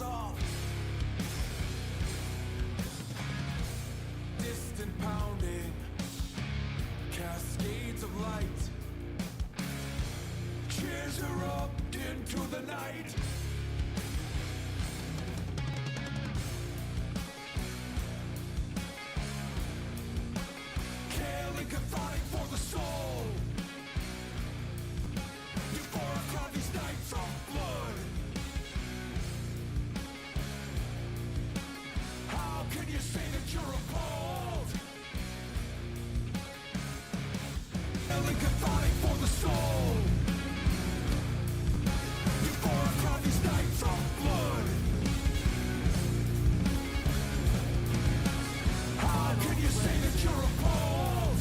something's off. Distant pounding, cascades of light. Cheers erupt into the night. Killing cathartic for the soul. Euphoric on these nights of blood. How can you say that you're appalled? Killing cathartic for the soul. Euphoric on these nights of blood. How can you say that you're appalled?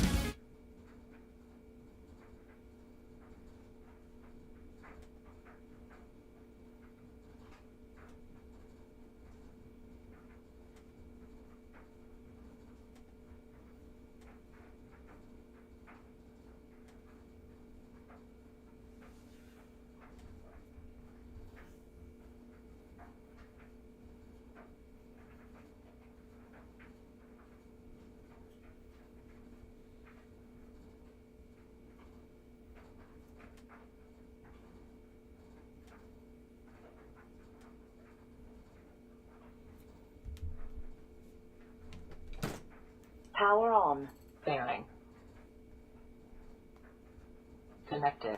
Power on. Fairing. Connected.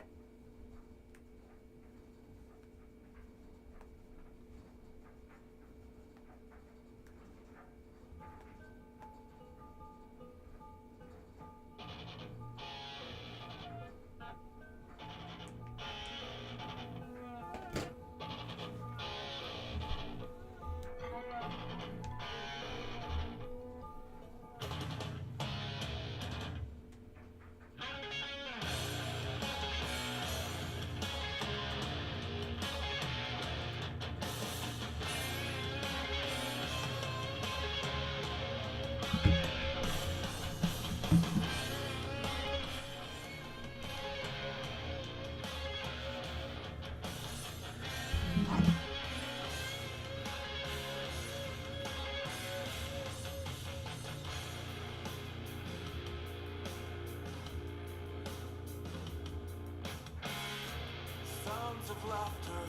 Sounds of laughter,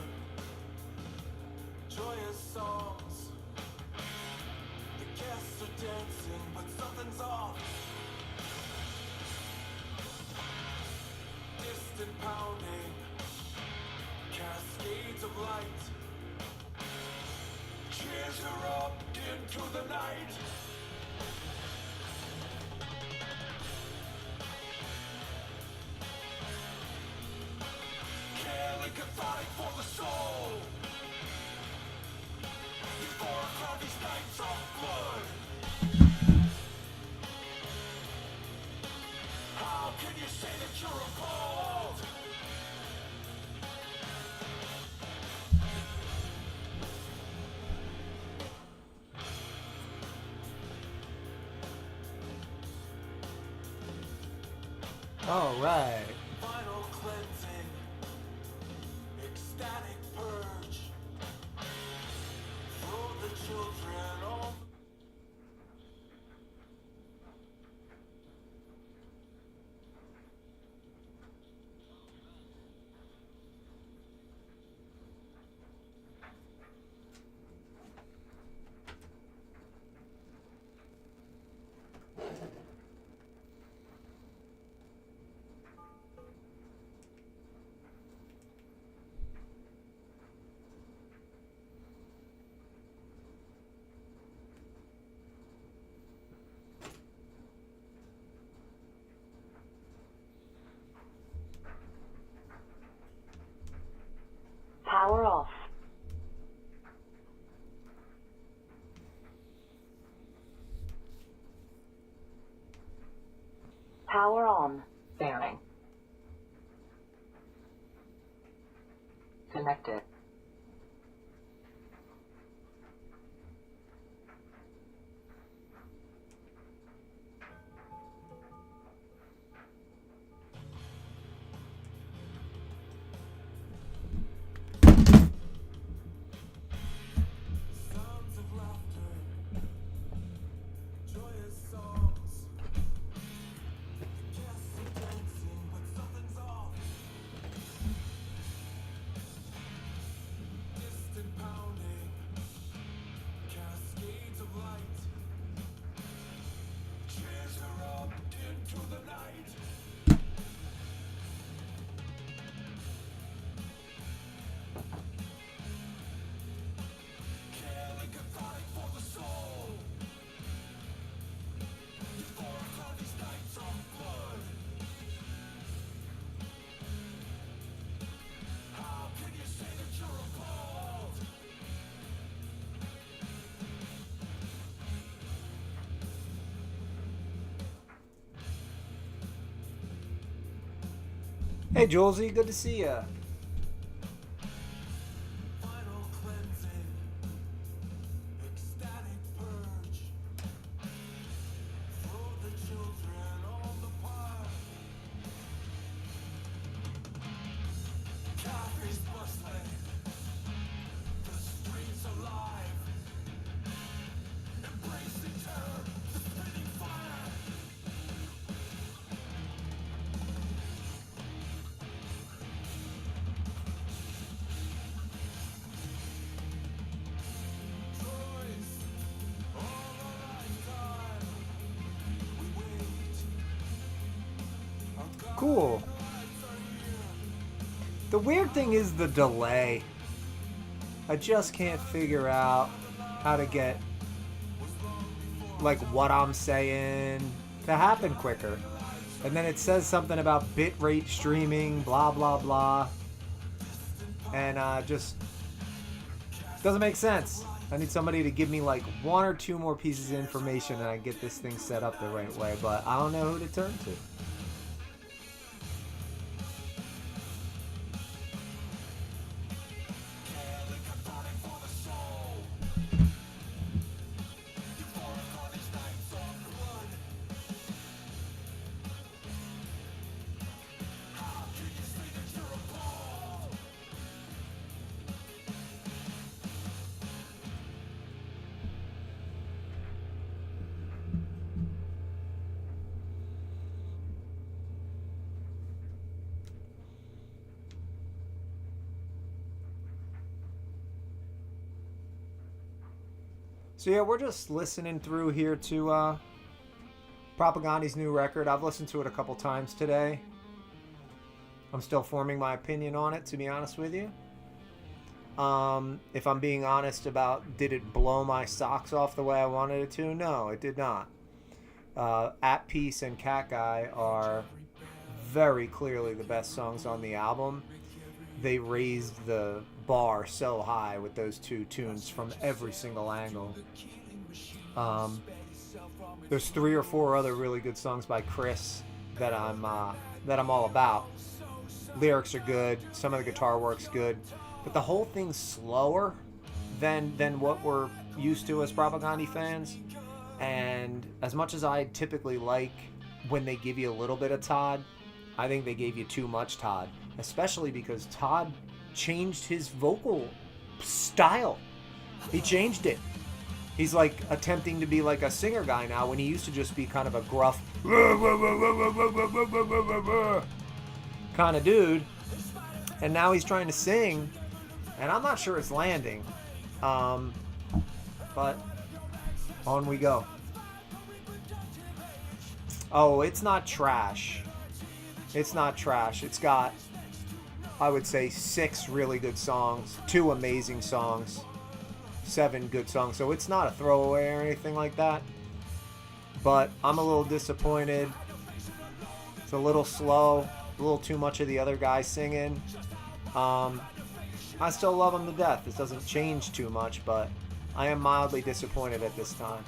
joyous songs. The guests are dancing, but something's off. Distant pounding, cascades of light. Cheers erupt into the night. Killing cathartic for the soul. Euphoric on these nights of blood. How can you say that you're appalled? All right. Final cleansing, ecstatic purge. Throw the children on. Power off. Power on. Fairing. Connected. Hey, Julesy, good to see ya. Final cleansing, ecstatic purge. Throw the children on the park. Cafes bustling, the streets alive. Embracing terror, the spitting fire. Choice, all a lifetime. We wait. Our Cool. lives are here. The weird thing is the delay. I just can't figure out how to get like what I'm saying to happen quicker. And then it says something about bitrate streaming, blah blah blah. And just doesn't make sense. I need somebody to give me like one or two more pieces of information and I get this thing set up the right way, but I don't know who to turn to. So yeah, we're just listening through here to Propagandhi's new record. I've listened to it a couple times today. I'm still forming my opinion on it, to be honest with you. If I'm being honest about did it blow my socks off the way I wanted it to? No, it did not. At Peace and Cat Guy are very clearly the best songs on the album. They raised the bar so high with those two tunes from every single angle. There's 3 or 4 other really good songs by Chris that I'm all about. Lyrics are good, some of the guitar work's good, but the whole thing's slower than what we're used to as Propagandhi fans. And as much as I typically like when they give you a little bit of Todd, I think they gave you too much Todd, especially because Todd changed his vocal style. He changed it. He's like attempting to be like a singer guy now when he used to just be kind of a gruff kind of dude. And now he's trying to sing, and I'm not sure it's landing. But on we go. Oh, it's not trash. It's not trash. It's got, I would say, 6 really good songs, 2 amazing songs, 7 good songs. So it's not a throwaway or anything like that. But I'm a little disappointed. It's a little slow, a little too much of the other guys singing. I still love him to death. This doesn't change too much, but I am mildly disappointed at this time.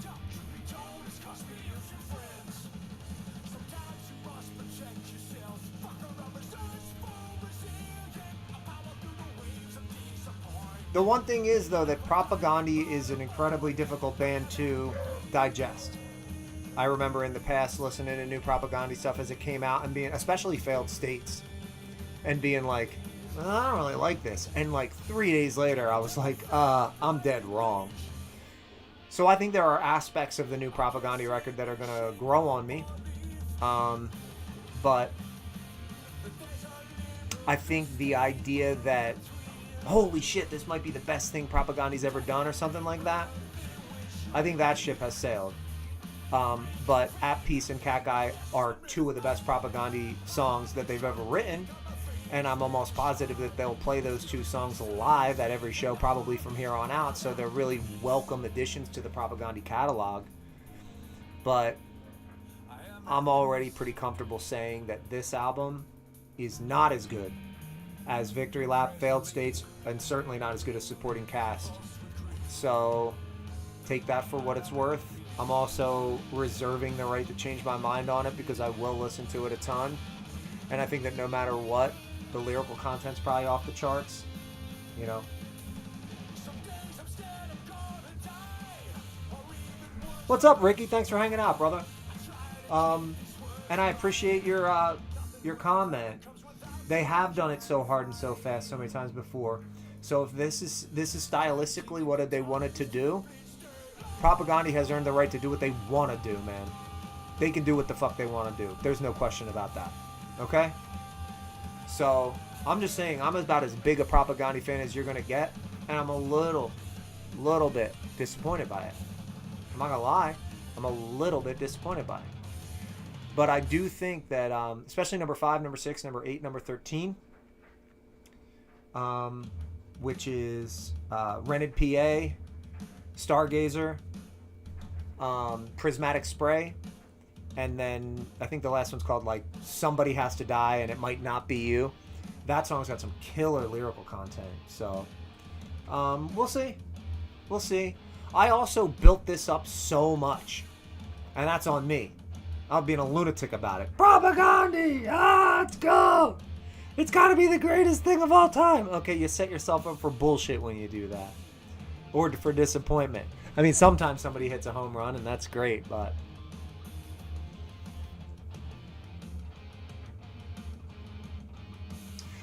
The one thing is, though, that Propagandhi is an incredibly difficult band to digest. I remember in the past listening to new Propagandhi stuff as it came out and being, especially Failed States, and being like, well, I don't really like this. And like 3 days later, I was like, I'm dead wrong. So I think there are aspects of the new Propagandhi record that are going to grow on me. But I think the idea that, holy shit, this might be the best thing Propagandhi's ever done or something like that, I think that ship has sailed. But At Peace and Cat Guy are 2 of the best Propagandhi songs that they've ever written, and I'm almost positive that they'll play those 2 songs live at every show probably from here on out, so they're really welcome additions to the Propagandhi catalog. But I'm already pretty comfortable saying that this album is not as good as Victory Lap, Failed States, and certainly not as good as Supporting Cast. So take that for what it's worth. I'm also reserving the right to change my mind on it because I will listen to it a ton. And I think that no matter what, the lyrical content's probably off the charts. You know. What's up, Ricky? Thanks for hanging out, brother. And I appreciate your comment. They have done it so hard and so fast so many times before. So if this is stylistically what they wanted to do, Propagandhi has earned the right to do what they want to do, man. They can do what the fuck they want to do. There's no question about that. Okay? So I'm just saying, I'm about as big a Propagandhi fan as you're gonna get, and I'm a little bit disappointed by it. I'm not gonna lie, I'm a little bit disappointed by it. But I do think that, especially number 5, number 6, number 8, number 13, which is Rented PA, Stargazer, Prismatic Spray, and then I think the last one's called like Somebody Has to Die and It Might Not Be You. That song's got some killer lyrical content. So we'll see. We'll see. I also built this up so much, and that's on me. I'm being a lunatic about it. Propagandhi! Let's go! It's got to be the greatest thing of all time. Okay, you set yourself up for bullshit when you do that. Or for disappointment. I mean, sometimes somebody hits a home run, and that's great, but...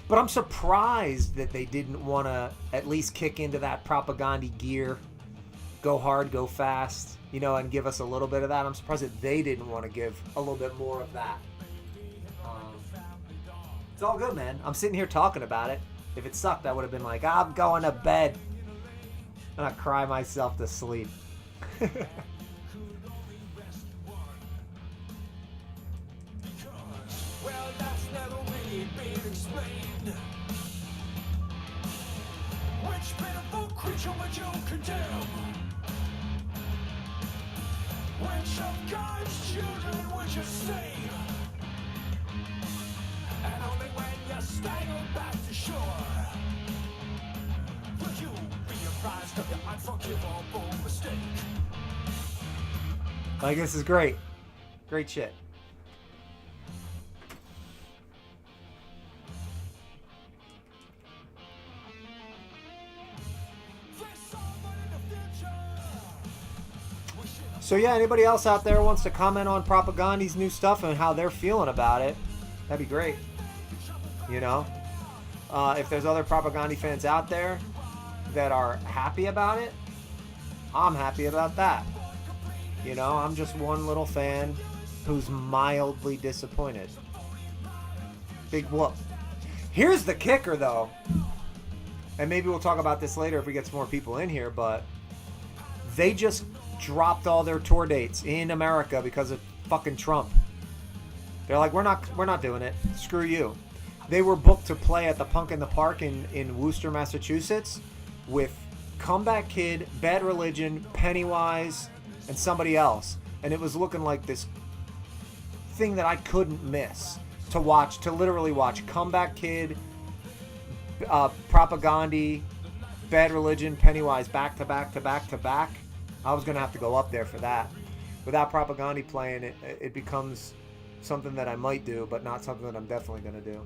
But I'm surprised that they didn't want to at least kick into that Propagandhi gear. Go hard, go fast, you know, and give us a little bit of that. I'm surprised that they didn't want to give a little bit more of that. It's all good, man. I'm sitting here talking about it. If it sucked, I would have been like, I'm going to bed. And I cry myself to sleep. Well, that's never really been explained. Which pitiful creature would you condemn? Which of God's children would you save? And only when you stagger back to shore will you be apprised of your unforgivable mistake. Like, this is great. Great shit. So yeah, anybody else out there wants to comment on Propagandhi's new stuff and how they're feeling about it, that'd be great. You know? If there's other Propagandhi fans out there that are happy about it, I'm happy about that. You know, I'm just one little fan who's mildly disappointed. Big whoop. Here's the kicker, though. And maybe we'll talk about this later if we get some more people in here, but they just dropped all their tour dates in America because of fucking Trump. They're like, we're not doing it. Screw you. They were booked to play at the Punk in the Park in Worcester, Massachusetts with Comeback Kid, Bad Religion, Pennywise, and somebody else. And it was looking like this thing that I couldn't miss to watch, to literally watch Comeback Kid, Propagandhi, Bad Religion, Pennywise back to back to back to back. I was going to have to go up there for that. Without Propagandhi playing, it becomes something that I might do, but not something that I'm definitely going to do.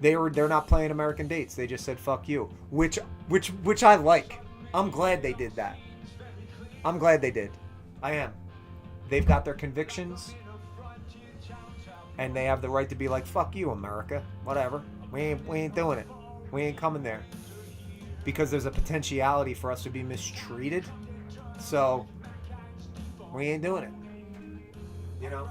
They're not playing American dates. They just said fuck you, which I like. I'm glad they did that. I'm glad they did. I am. They've got their convictions, and they have the right to be like, fuck you, America. Whatever. We ain't doing it. We ain't coming there. Because there's a potentiality for us to be mistreated. So, we ain't doing it. You know?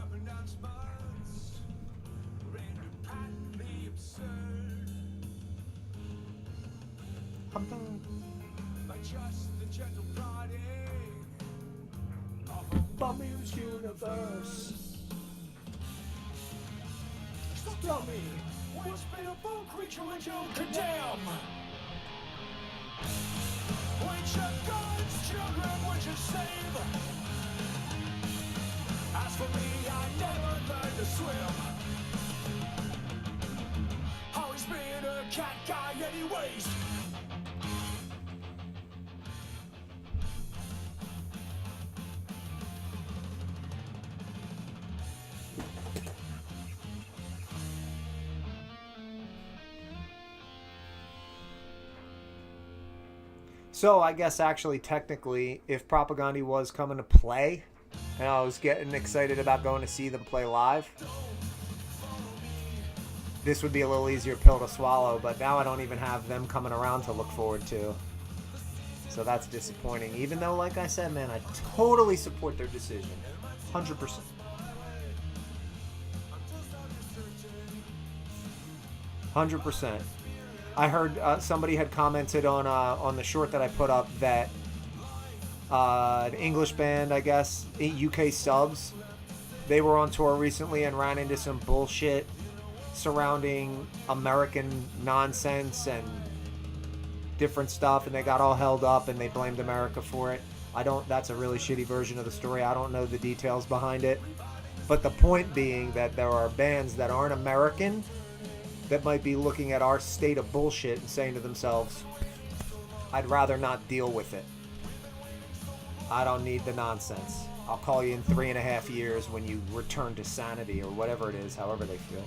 I'm done. Bummy's universe. Tell me, which pitiful creature would you condemn? Which of God's children would you save? As for me, I never learned to swim. Always been a cat guy anyways. So I guess actually technically, if Propagandhi was coming to play, and I was getting excited about going to see them play live, this would be a little easier pill to swallow, but now I don't even have them coming around to look forward to. So that's disappointing. Even though, like I said, man, I totally support their decision. 100%. 100%. I heard somebody had commented on the short that I put up that an English band, I guess, UK Subs, they were on tour recently and ran into some bullshit surrounding American nonsense and different stuff, and they got all held up and they blamed America for it. That's a really shitty version of the story. I don't know the details behind it. But the point being that there are bands that aren't American that might be looking at our state of bullshit and saying to themselves, I'd rather not deal with it. I don't need the nonsense. I'll call you in 3.5 years when you return to sanity or whatever it is, however they feel.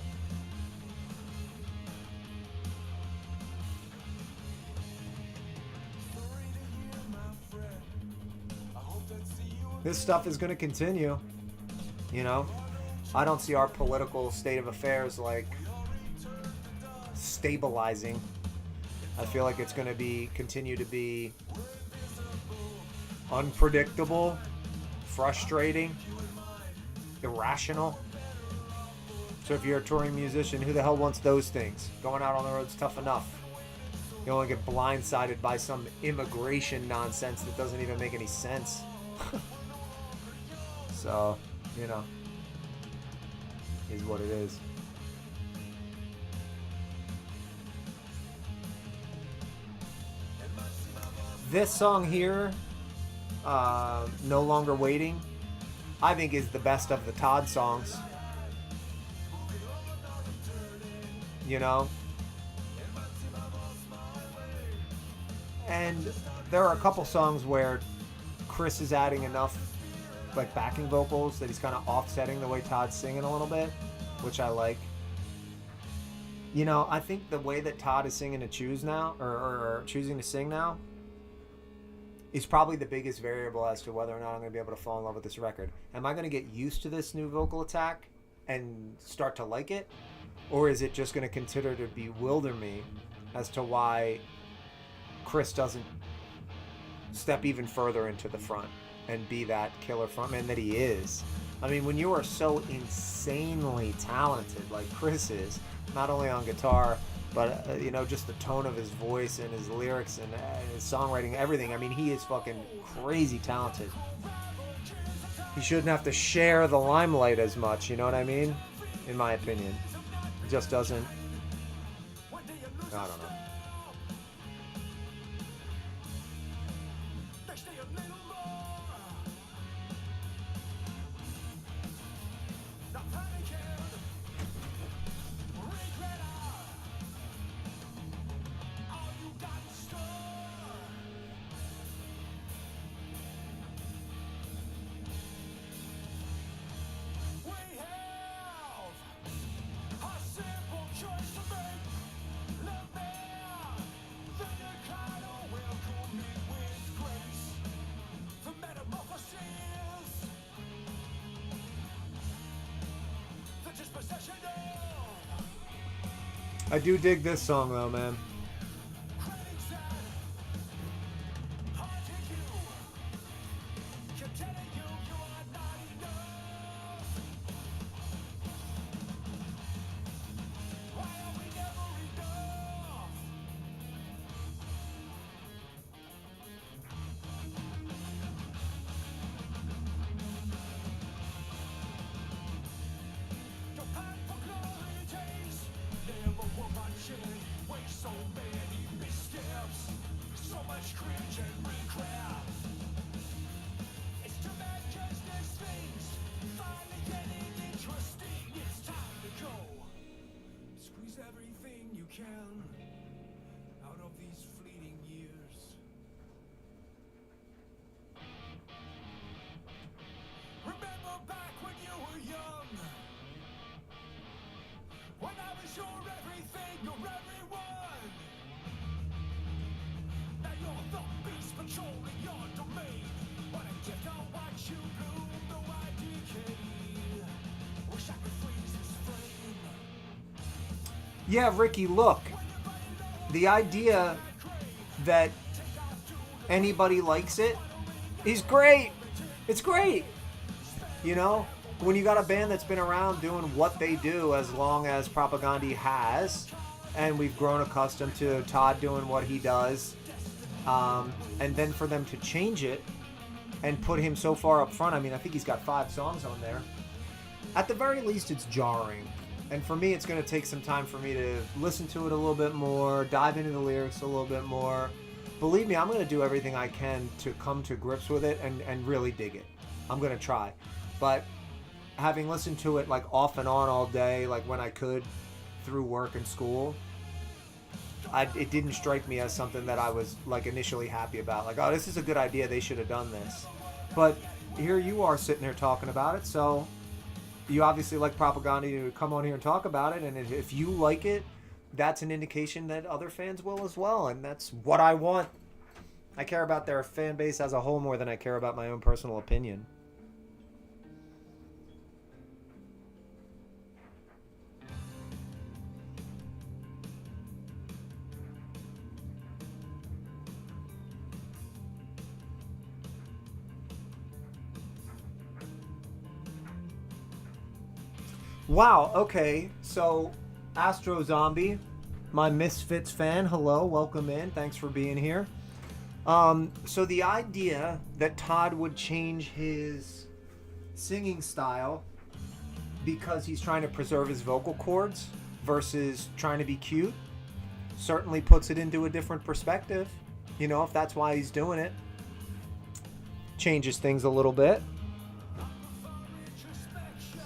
This stuff is going to continue, you know. I don't see our political state of affairs like stabilizing. I feel like it's going to continue to be unpredictable, frustrating, irrational. So if you're a touring musician, who the hell wants those things? Going out on the road's tough enough. You only get blindsided by some immigration nonsense that doesn't even make any sense. So, you know, is what it is. This song here, No Longer Waiting, I think is the best of the Todd songs. You know? And there are a couple songs where Chris is adding enough like backing vocals that he's kind of offsetting the way Todd's singing a little bit, which I like. You know, I think the way that Todd is singing to choose now, or choosing to sing now, is probably the biggest variable as to whether or not I'm going to be able to fall in love with this record. Am I going to get used to this new vocal attack and start to like it? Or is it just going to continue to bewilder me as to why Chris doesn't step even further into the front and be that killer frontman that he is? I mean, when you are so insanely talented like Chris is, not only on guitar, but, you know, just the tone of his voice and his lyrics and his songwriting, everything. I mean, he is fucking crazy talented. He shouldn't have to share the limelight as much, you know what I mean? In my opinion. It just doesn't... I don't know. I do dig this song though, man. Yeah, Ricky, look. The idea that anybody likes it is great. It's great. You know, when you got a band that's been around doing what they do as long as Propagandhi has, and we've grown accustomed to Todd doing what he does, and then for them to change it and put him so far up front, I mean, I think he's got 5 songs on there. At the very least, it's jarring. And for me, it's going to take some time for me to listen to it a little bit more, dive into the lyrics a little bit more. Believe me, I'm going to do everything I can to come to grips with it and really dig it. I'm going to try. But having listened to it like off and on all day, like when I could through work and school, it didn't strike me as something that I was like initially happy about. Like, oh, this is a good idea. They should have done this. But here you are sitting here talking about it. So you obviously like Propagandhi to come on here and talk about it. And if you like it, that's an indication that other fans will as well. And that's what I want. I care about their fan base as a whole more than I care about my own personal opinion. Wow, okay, so Astro Zombie, my Misfits fan, hello, welcome in, thanks for being here. So the idea that Todd would change his singing style because he's trying to preserve his vocal cords versus trying to be cute certainly puts it into a different perspective. You know, if that's why he's doing it. Changes things a little bit.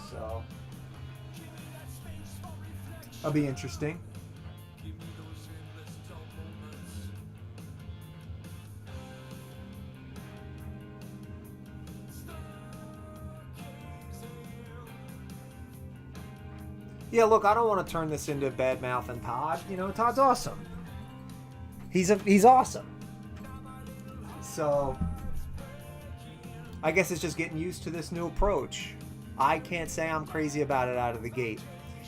So that'll be interesting. Yeah, look, I don't want to turn this into bad mouth and Todd. You know, Todd's awesome. He's awesome. So I guess it's just getting used to this new approach. I can't say I'm crazy about it out of the gate.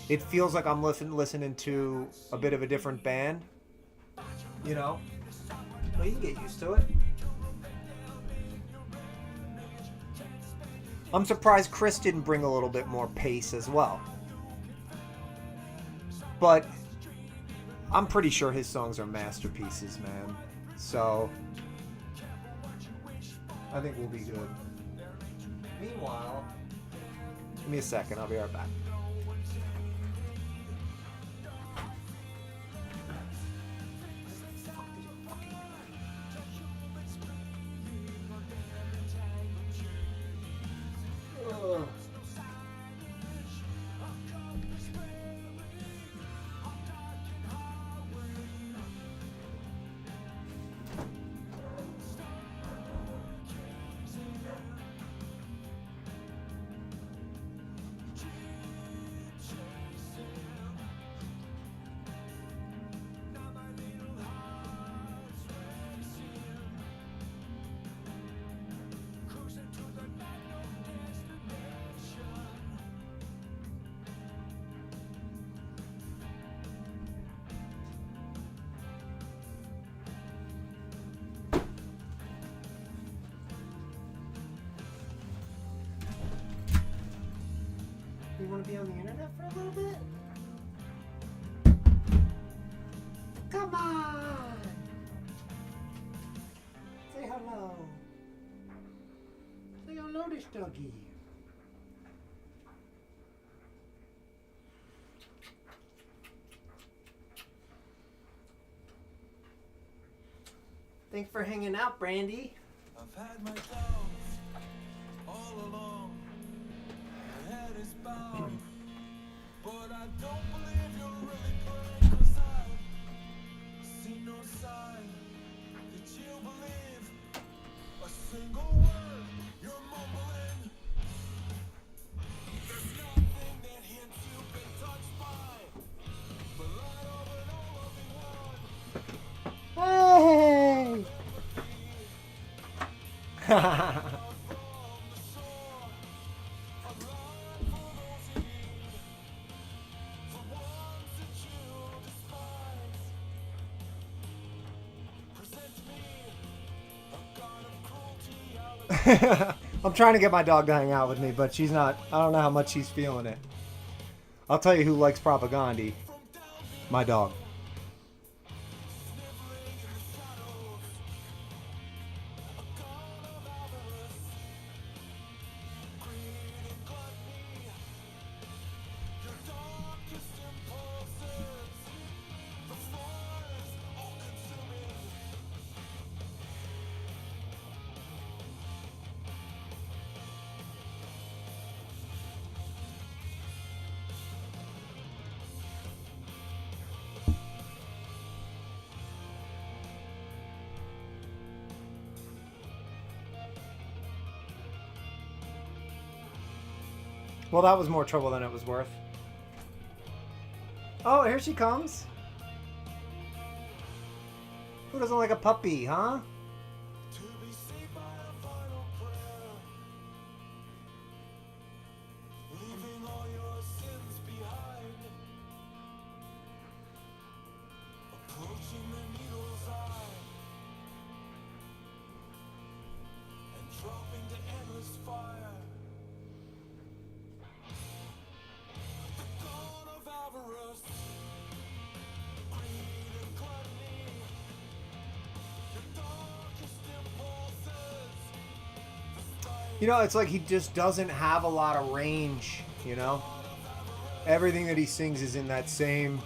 It feels like I'm listening to a bit of a different band. You know? But you can get used to it. I'm surprised Chris didn't bring a little bit more pace as well. But I'm pretty sure his songs are masterpieces, man. So I think we'll be good. Meanwhile, give me a second. I'll be right back. Ugh. You want to be on the internet for a little bit? Come on! Say hello. Say hello to Stuggy. Thanks for hanging out, Brandy. I've had my doubts all along. My head is bowed, but I don't believe you're really playing, 'cause I see no sign that you believe a single word you're mumbling. There's nothing that hints you've been touched by the light of an all-loving one. Hey! I'm trying to get my dog to hang out with me, but she's not. I don't know how much she's feeling it. I'll tell you who likes Propagandhi. My dog. Well, that was more trouble than it was worth. Oh, here she comes. Who doesn't like a puppy, huh? To be saved by a final prayer, leaving all your sins behind, approaching the needle's eye, and dropping to endless fire. The dawn of avarice, greed and gluttony, your darkest impulses. You know, it's like he just doesn't have a lot of range, you know? Everything that he sings is in that same...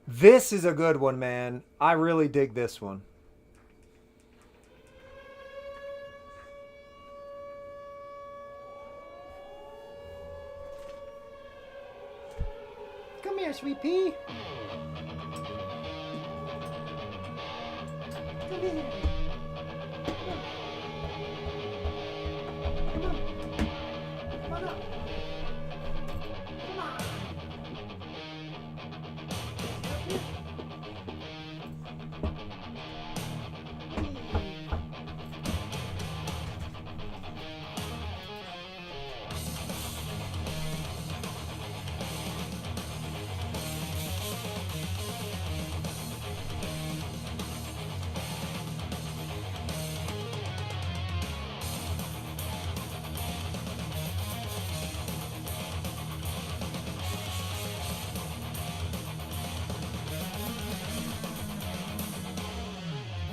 This is a good one, man. I really dig this one. Come here, sweet pea. Come here. Come on. Come on up. Come on.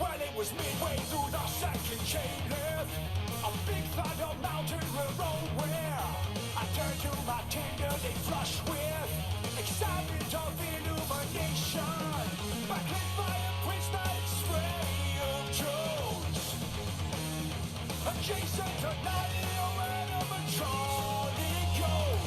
Well, it was midway through the second chain lift, a big thunder mountain will roll where I turned to my tenderly flush with excitement of illumination, backlit by a prismatic spray of Jones, adjacent to 90 animatronic gold.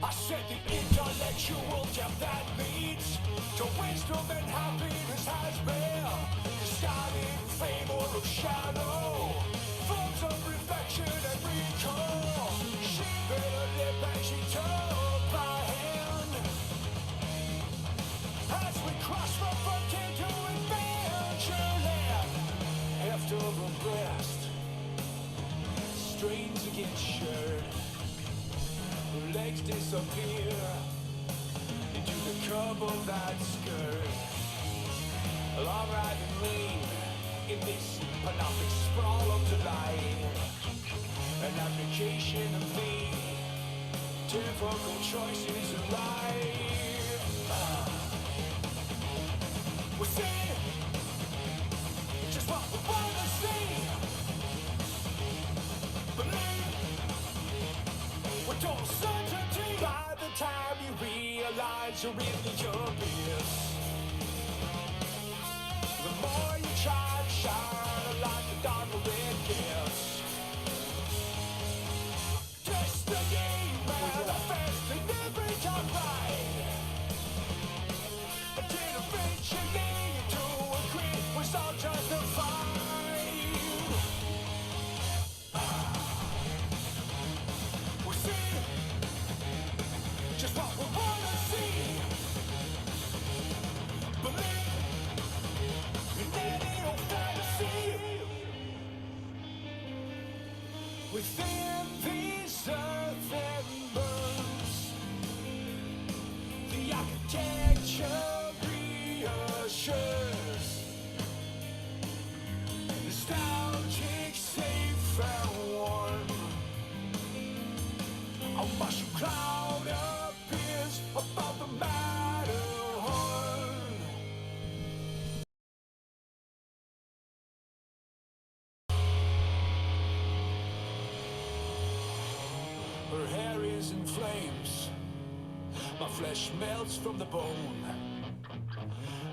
I said the intellectual depth that leads to wisdom and happiness has been disguised fame or of shadow, forms of reflection and recall. She bit her lip and she took my hand as we crossed from frontier to adventureland. After a breast, strains against shirt, her legs disappear into the curve of that skirt. Long ride and lean in this panoptic sprawl of delight, an application of the difficult choices of life. We see just what we want to see. Believe with total certainty. By the time you realize you're in the abyss, the more you try to shine a light, the darker it gets. Destiny manifesting every time right, until eventually you do agree was all justified. We see just what we wanna see. mushroom cloud appears above the Matterhorn. Her hair is in flames, my flesh melts from the bone.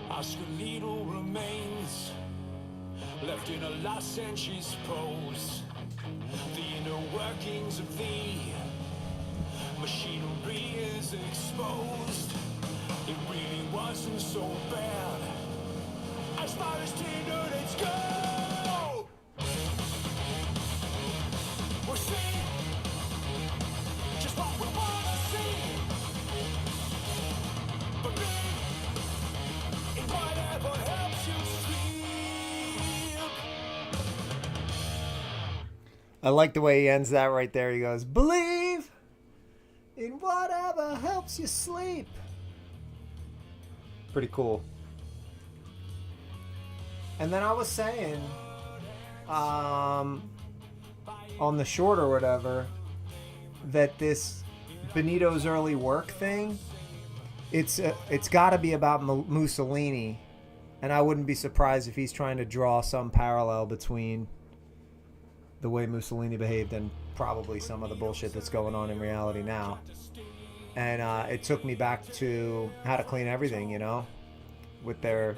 Our skeletal remains left in a last century's pose. The inner workings of the machinery is exposed. It really wasn't so bad as far as teenagers go. We're seeing just what we wanna see. Believe in whatever helps you sleep. I like the way he ends that right there. He goes, believe in whatever helps you sleep. Pretty cool. And then I was saying, on the short or whatever, that this Benito's early work thing, it's got to be about Mussolini, and I wouldn't be surprised if he's trying to draw some parallel between the way Mussolini behaved and probably some of the bullshit that's going on in reality now. And it took me back to How to Clean Everything, you know, with their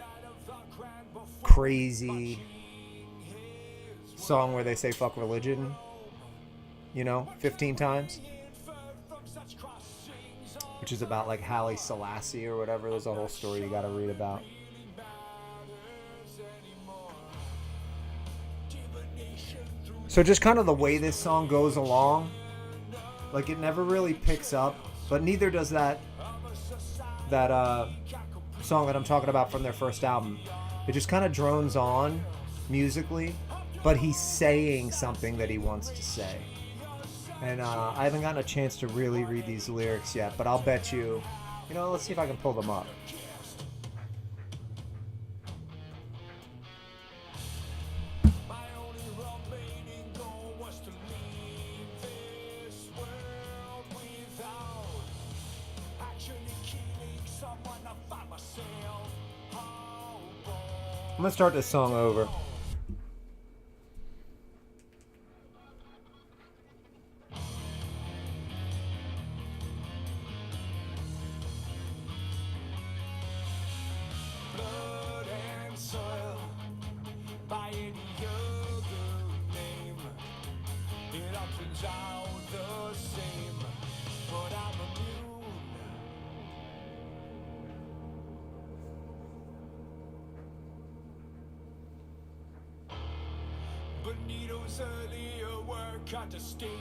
crazy song where they say fuck religion, you know, 15 times, which is about like Haile Selassie or whatever. There's a whole story you got to read about. So just kind of the way this song goes along, like it never really picks up, but neither does that song that I'm talking about from their first album. It just kind of drones on musically, but he's saying something that he wants to say. And I haven't gotten a chance to really read these lyrics yet, but I'll bet you, you know, let's see if I can pull them up. I'm gonna start this song over. Blood and soil, by any other name, it all turns out the same, but I'm immune. Benito's earlier work got distinctly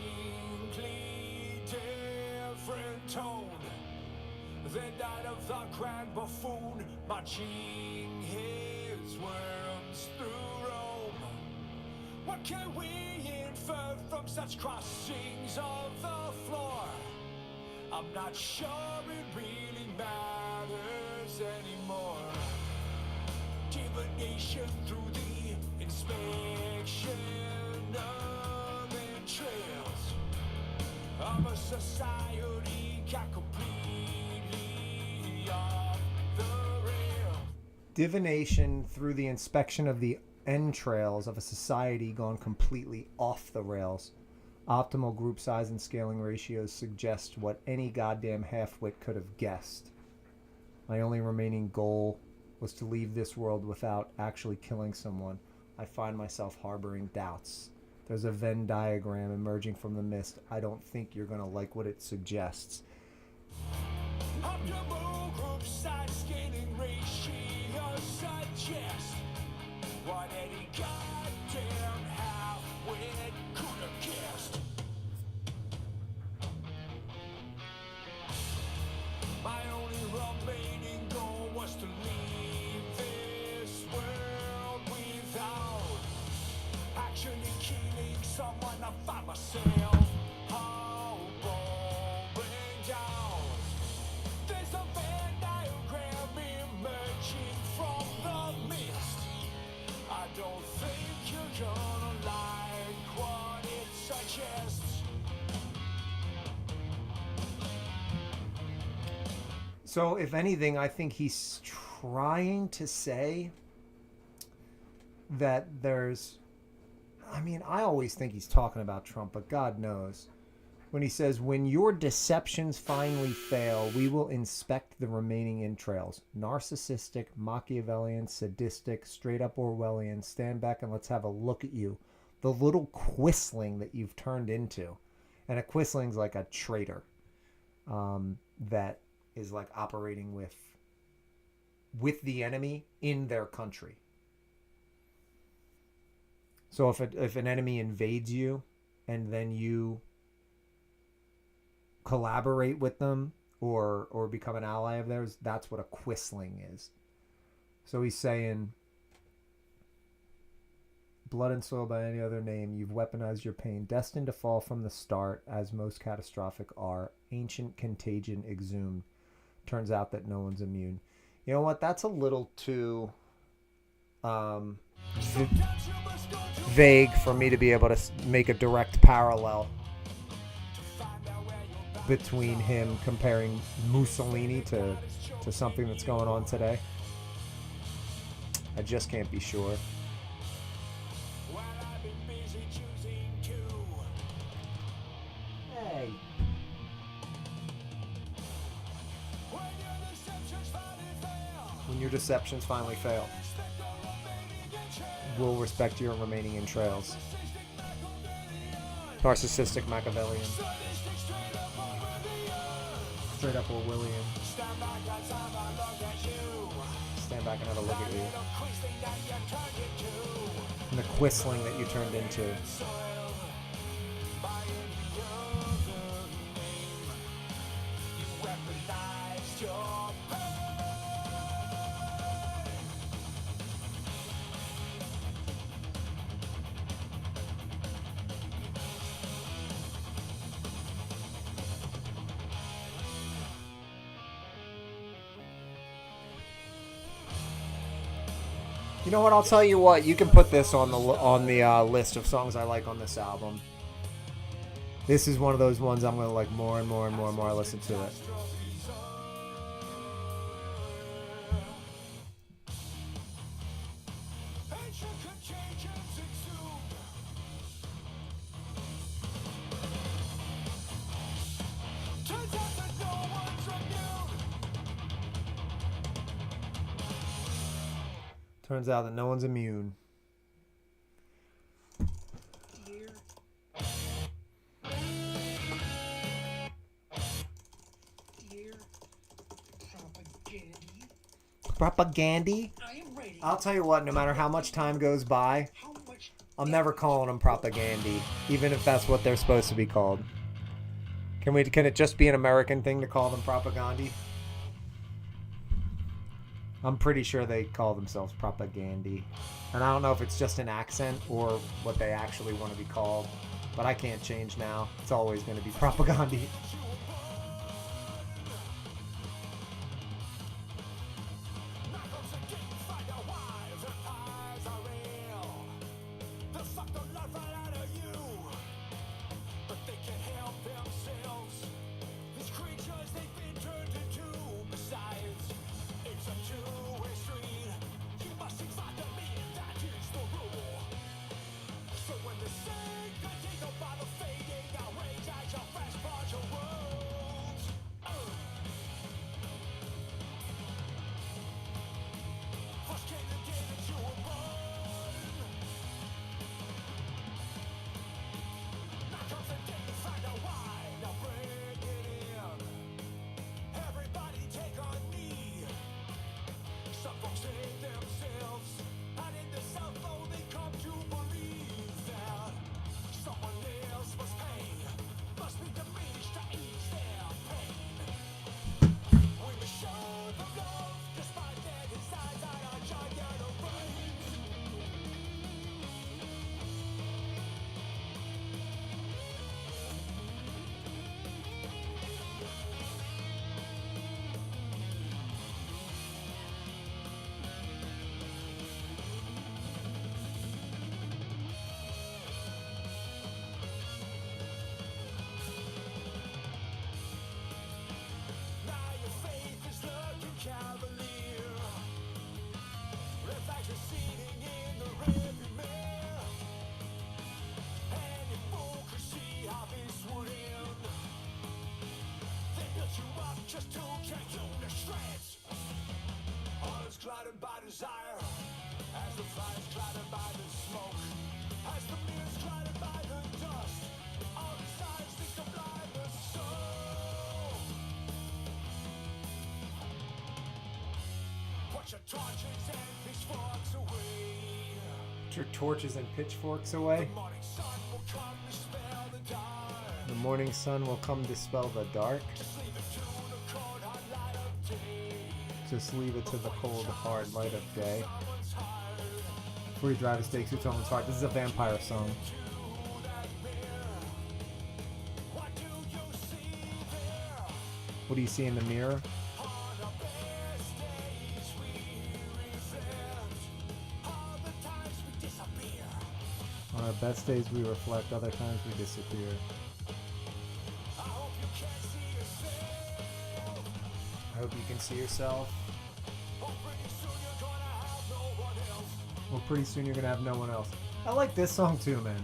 different tone than that of the grand buffoon marching his worms through Rome. What can we infer from such crossings of the floor? I'm not sure it really matters anymore. Divination through the inspection of entrails of a society got completely off the rail. Divination through the inspection of the entrails of a society gone completely off the rails. Optimal group size and scaling ratios suggest what any goddamn half-wit could have guessed. My only remaining goal was to leave this world without actually killing someone. I find myself harboring doubts. There's a Venn diagram emerging from the mist. I don't think you're gonna like what it suggests. Optimal group size scaling ratios suggest what any goddamn half-wit could have guessed. My only remaining goal was to leave this world without actually killing someone. I find myself holding down. There's a Venn diagram emerging from the mist. I don't think So, if anything, I think he's trying to say that there's. I mean, I always think he's talking about Trump, but God knows. When he says, when your deceptions finally fail, we will inspect the remaining entrails. Narcissistic, Machiavellian, sadistic, straight up Orwellian. Stand back and let's have a look at you. The little quisling that you've turned into. And a quisling's like a traitor that is like operating with the enemy in their country. So if an enemy invades you and then you collaborate with them or become an ally of theirs, that's what a quisling is. So he's saying, blood and soil by any other name, you've weaponized your pain, destined to fall from the start, as most catastrophic are, ancient contagion exhumed. Turns out that no one's immune. You know what? That's a little too vague for me to be able to make a direct parallel between him comparing Mussolini to something that's going on today. I just can't be sure. Hey. When your deceptions finally fail, we'll respect your remaining entrails. Narcissistic Machiavellian. Straight up Orwellian. Stand back and have a look at you. And the quisling that you turned into. You know what? I'll tell you what. You can put this on the list of songs I like on this album. This is one of those ones I'm gonna like more and more and more and more I listen to it. Turns out that no one's immune. Propagandhi? I'll tell you what, no matter how much time goes by, I'm never calling them Propagandhi, even if that's what they're supposed to be called. Can it just be an American thing to call them Propagandhi? I'm pretty sure they call themselves Propagandhi. And I don't know if it's just an accent or what they actually want to be called. But I can't change now. It's always going to be Propagandhi. So when they say, "Go take a bottle fading, outrage, I shall fast forward your world." desire. As the fires clouded by the smoke, as the mirrors clouded by the dust, all desires seek to blind the soul. Put your torches and pitchforks away. Put your torches and pitchforks away. The morning sun will come to dispel the dark. The morning sun will come dispel the dark. Just leave it to the cold, hard light of day. Just leave it to the cold, hard light of day. Before you drive a stake through someone's heart. This is a vampire song. What do you see there? What do you see in the mirror? On the best days we resent. All the times we disappear. On our best days we reflect, other times we disappear. I hope you can see yourself. I hope you can see yourself. Or pretty soon you're gonna have no one else. Well, pretty soon you're gonna have no one else. I like this song too, man.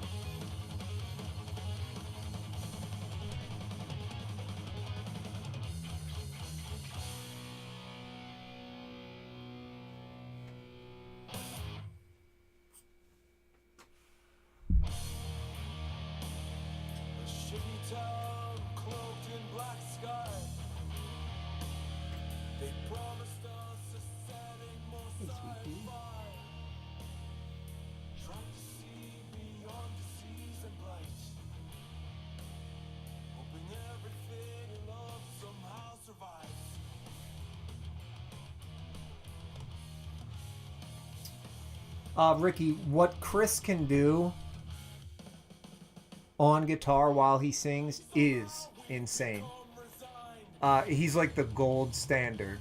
A shitty town cloaked in black sky. They promised us a setting more sci-fi. Trying to see beyond disease and blight. Hoping everything in love somehow survives. Ricky, what Chris can do on guitar while he sings is insane. He's like the gold standard.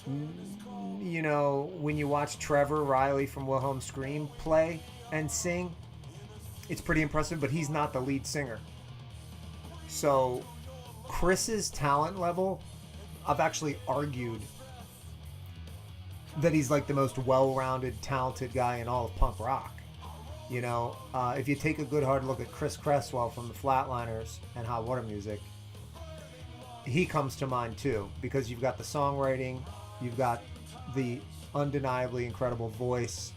You know, when you watch Trevor Riley from Wilhelm Scream play and sing, it's pretty impressive, but he's not the lead singer. So Chris's talent level, I've actually argued that he's like the most well-rounded, talented guy in all of punk rock. You know, if you take a good hard look at Chris Cresswell from the Flatliners and Hot Water Music, he comes to mind too, because you've got the songwriting, you've got the undeniably incredible voice,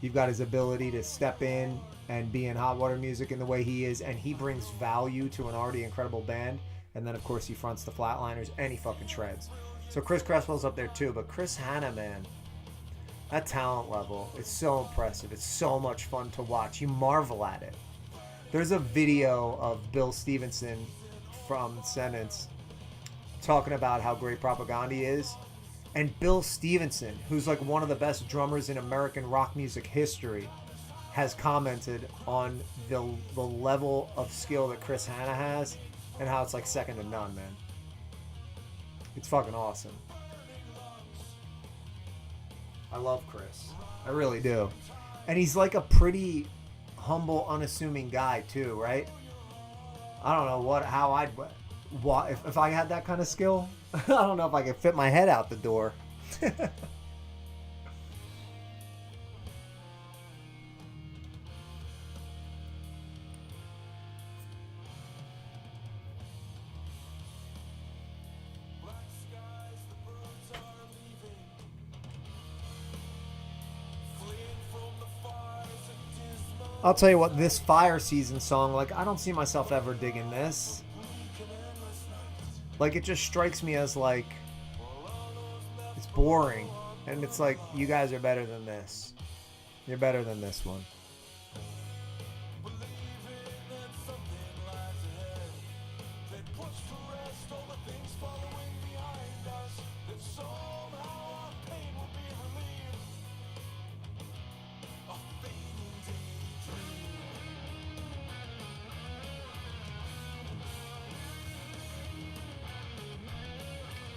you've got his ability to step in and be in Hot Water Music in the way he is, and he brings value to an already incredible band. And then of course he fronts the Flatliners and he fucking shreds. So Chris Cresswell's up there too, but Chris Hanna, man, that talent level is so impressive. It's so much fun to watch. You marvel at it. There's a video of Bill Stevenson from Sentence talking about how great Propagandhi is. And Bill Stevenson, who's like one of the best drummers in American rock music history, has commented on the level of skill that Chris Hanna has and how it's like second to none, man. It's fucking awesome. I love Chris. I really do. And he's like a pretty humble, unassuming guy too, right? I don't know if I had that kind of skill, I don't know if I could fit my head out the door. Black skies, the birds are leaving. Fleeing from the fires of dismal. I'll tell you what, this fire season song, like, I don't see myself ever digging this. Like, it just strikes me as like, it's boring. And it's like, you guys are better than this. You're better than this one.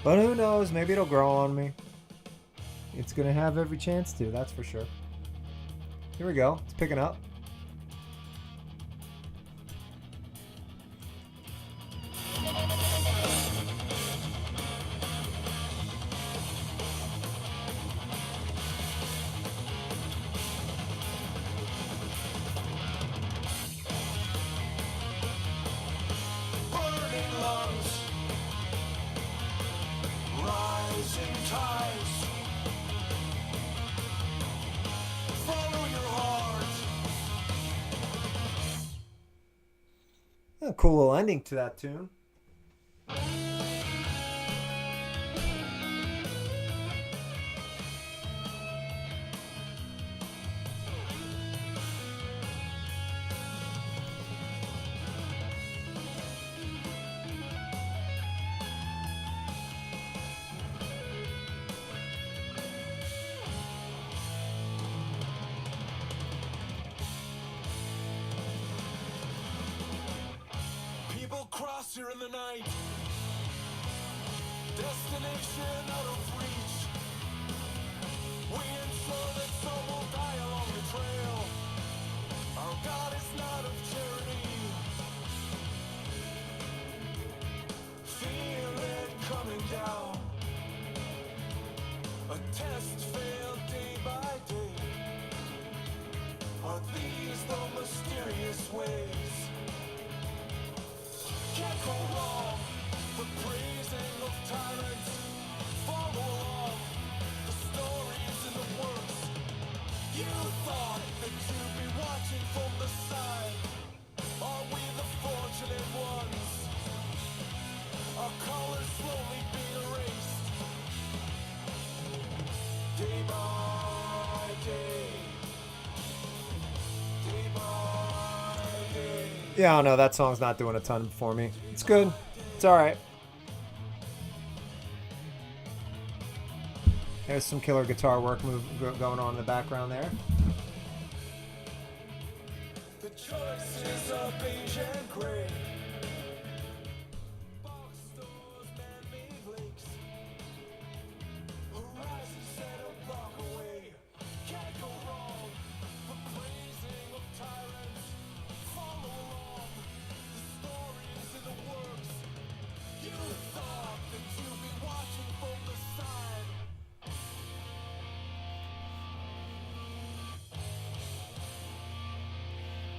But who knows? Maybe it'll grow on me. It's going to have every chance to, that's for sure. Here we go. It's picking up. Burning lungs, rising tides. cool little ending to that tune. People cross here in the night. Destination out of reach. We ensure that some will die along the trail. Our God is not of charity. Feel it coming down. A test failed day by day. Are these the mysterious ways? Can't go wrong. The praising of tyrants. Follow along. The stories in the works. You thought that you'd be watching from the side. Are we the fortunate ones? Our colors slowly being erased. Day by day. Day by day. Yeah, I don't know. That song's not doing a ton for me. It's good. It's all right. There's some killer guitar work going on in the background there. The choices of beige and gray. Box stores, man-made lakes. Horizon set a block away. Can't go wrong. The praising of tyrants. Follow along. The stories in the works. You thought that you'd be watching from the side.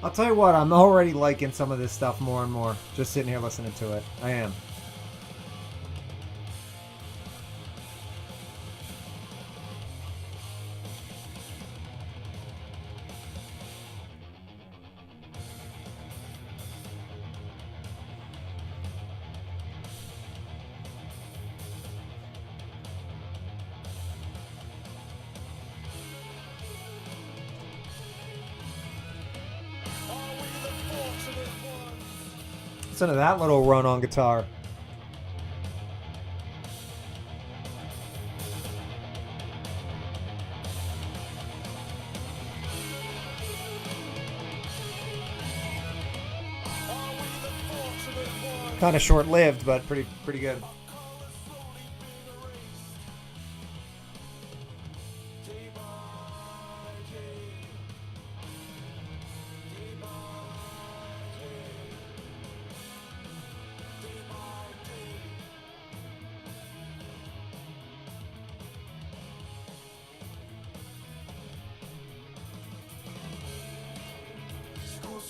I'll tell you what, I'm already liking some of this stuff more and more. Just sitting here listening to it. I am. Listen to that little run on guitar. Kind of short-lived, but pretty good.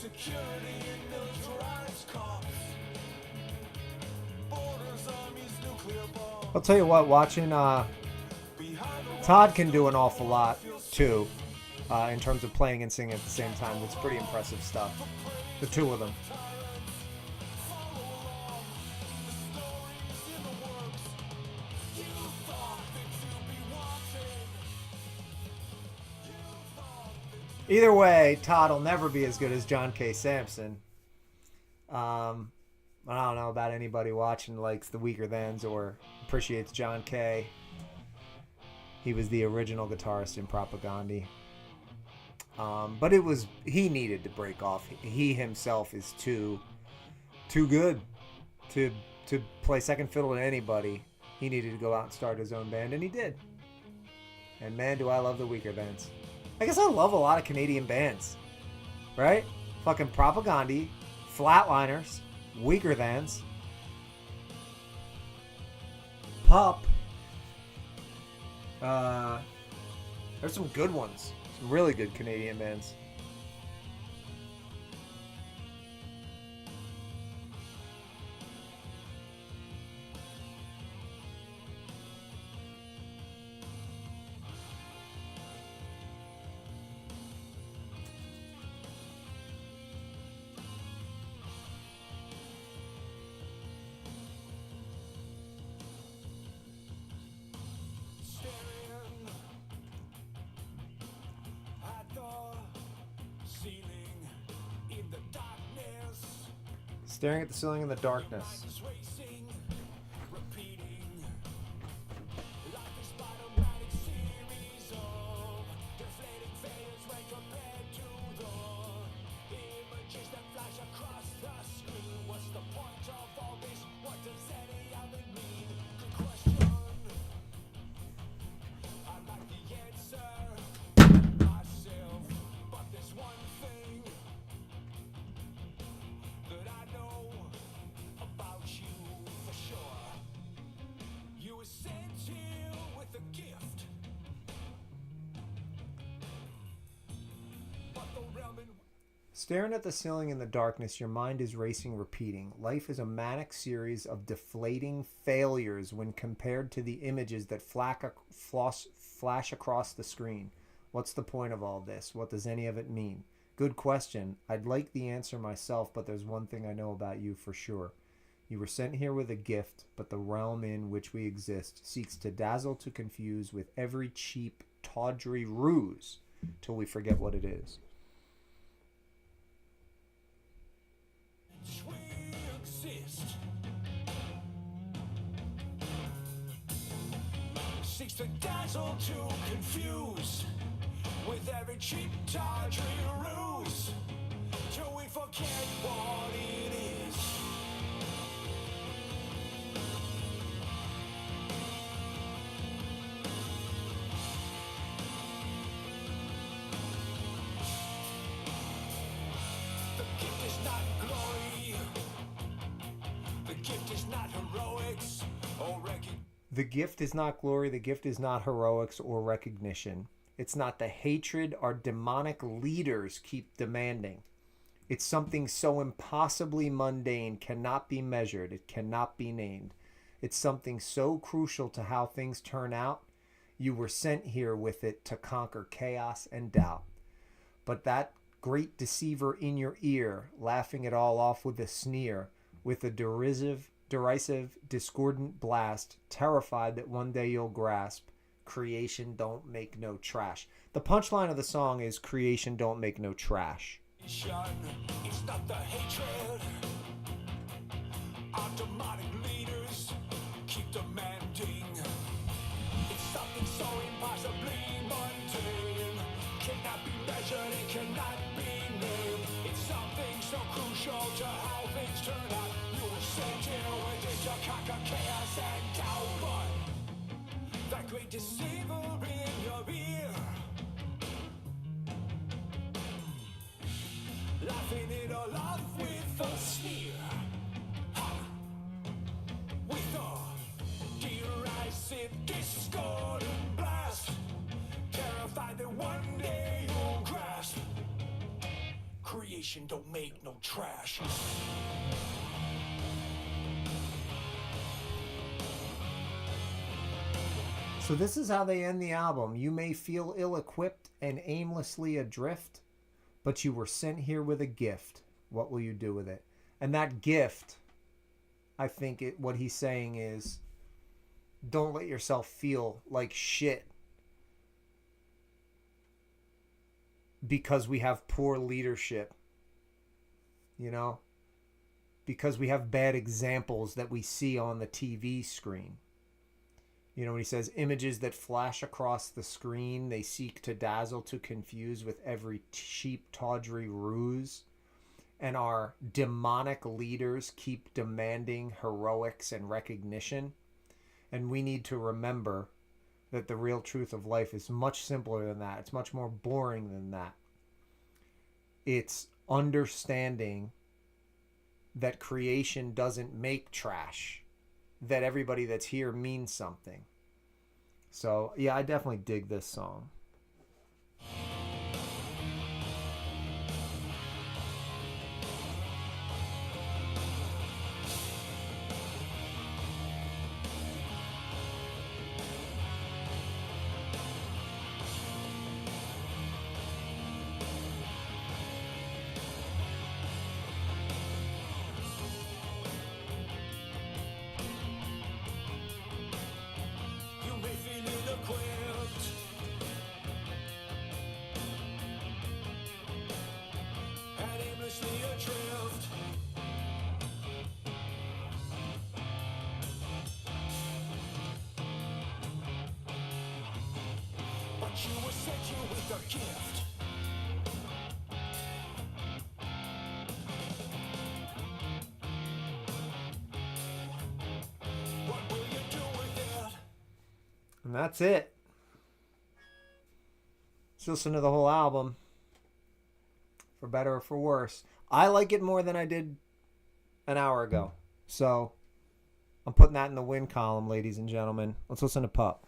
Security and militarized cops. Borders, armies, nuclear bombs. I'll tell you what, watching Todd can do an awful lot too, in terms of playing and singing at the same time. It's pretty impressive stuff. The two of them. Either way, Todd will never be as good as John K. Sampson. I don't know about anybody watching likes the Weaker Thans or appreciates John K. He was the original guitarist in Propagandhi. But he needed to break off. He himself is too good to play second fiddle to anybody. He needed to go out and start his own band, and he did. And man, do I love the Weaker Thans. I guess I love a lot of Canadian bands, right? Fucking Propagandhi, Flatliners, Weaker Thans, PUP. There's some good ones, some really good Canadian bands. Staring at the ceiling in the darkness. Is racing, repeating. Life is but a manic series of deflating failures when compared to the images that flash across the screen. What's the point of all this? What does any of it mean? Good question. I like the answer myself, but there's one thing that I know about you for sure. You were sent here with a gift, but the realm in Staring at the ceiling in the darkness, your mind is racing, repeating. Life is a manic series of deflating failures when compared to the images that flash across the screen. What's the point of all this? What does any of it mean? Good question. I'd like the answer myself, but there's one thing I know about you for sure. You were sent here with a gift, but the realm in which we exist seeks to dazzle, to confuse with every cheap, tawdry ruse till we forget what it is. we exist seeks to dazzle, to confuse with every cheap, tawdry ruse till we forget what it is. The gift is not glory. The gift is not heroics or recognition. The gift is not glory, the gift is not heroics or recognition. It's not the hatred our demonic leaders keep demanding. It's something so impossibly mundane, cannot be measured, it cannot be named. It's something so crucial to how things turn out. You were sent here with it to conquer chaos and doubt. But that great deceiver in your ear, laughing it all off with a sneer, with a derisive, discordant blast, terrified that one day you'll grasp, creation don't make no trash. The punchline of the song is creation don't make no trash. It's not the hatred our demonic leaders keep demanding. It's something so impossibly mundane, cannot be measured, it cannot be named. It's something so crucial to how things turn out. You were sent here with it to conquer chaos and doubt, but that great deceiver in your ear, laughing it all off with a sneer, with a derisive, discordant blast, terrified that one day you'll grasp, creation don't make no trash. So this is how they end the album. You may feel ill-equipped and aimlessly adrift, but you were sent here with a gift. What will you do with it? And that gift, I think what he's saying is, don't let yourself feel like shit because we have poor leadership, you know, because we have bad examples that we see on the TV screen. You know, when he says images that flash across the screen, they seek to dazzle, to confuse with every cheap, tawdry ruse. And our demonic leaders keep demanding heroics and recognition. And we need to remember that the real truth of life is much simpler than that. It's much more boring than that. It's understanding that creation doesn't make trash, that everybody that's here means something. So, yeah, I definitely dig this song. gift. What will you do with it? And that's it. Let's listen to the whole album. For better or for worse. I like it more than I did an hour ago. So, I'm putting that in the win column, ladies and gentlemen. Let's listen to Pup.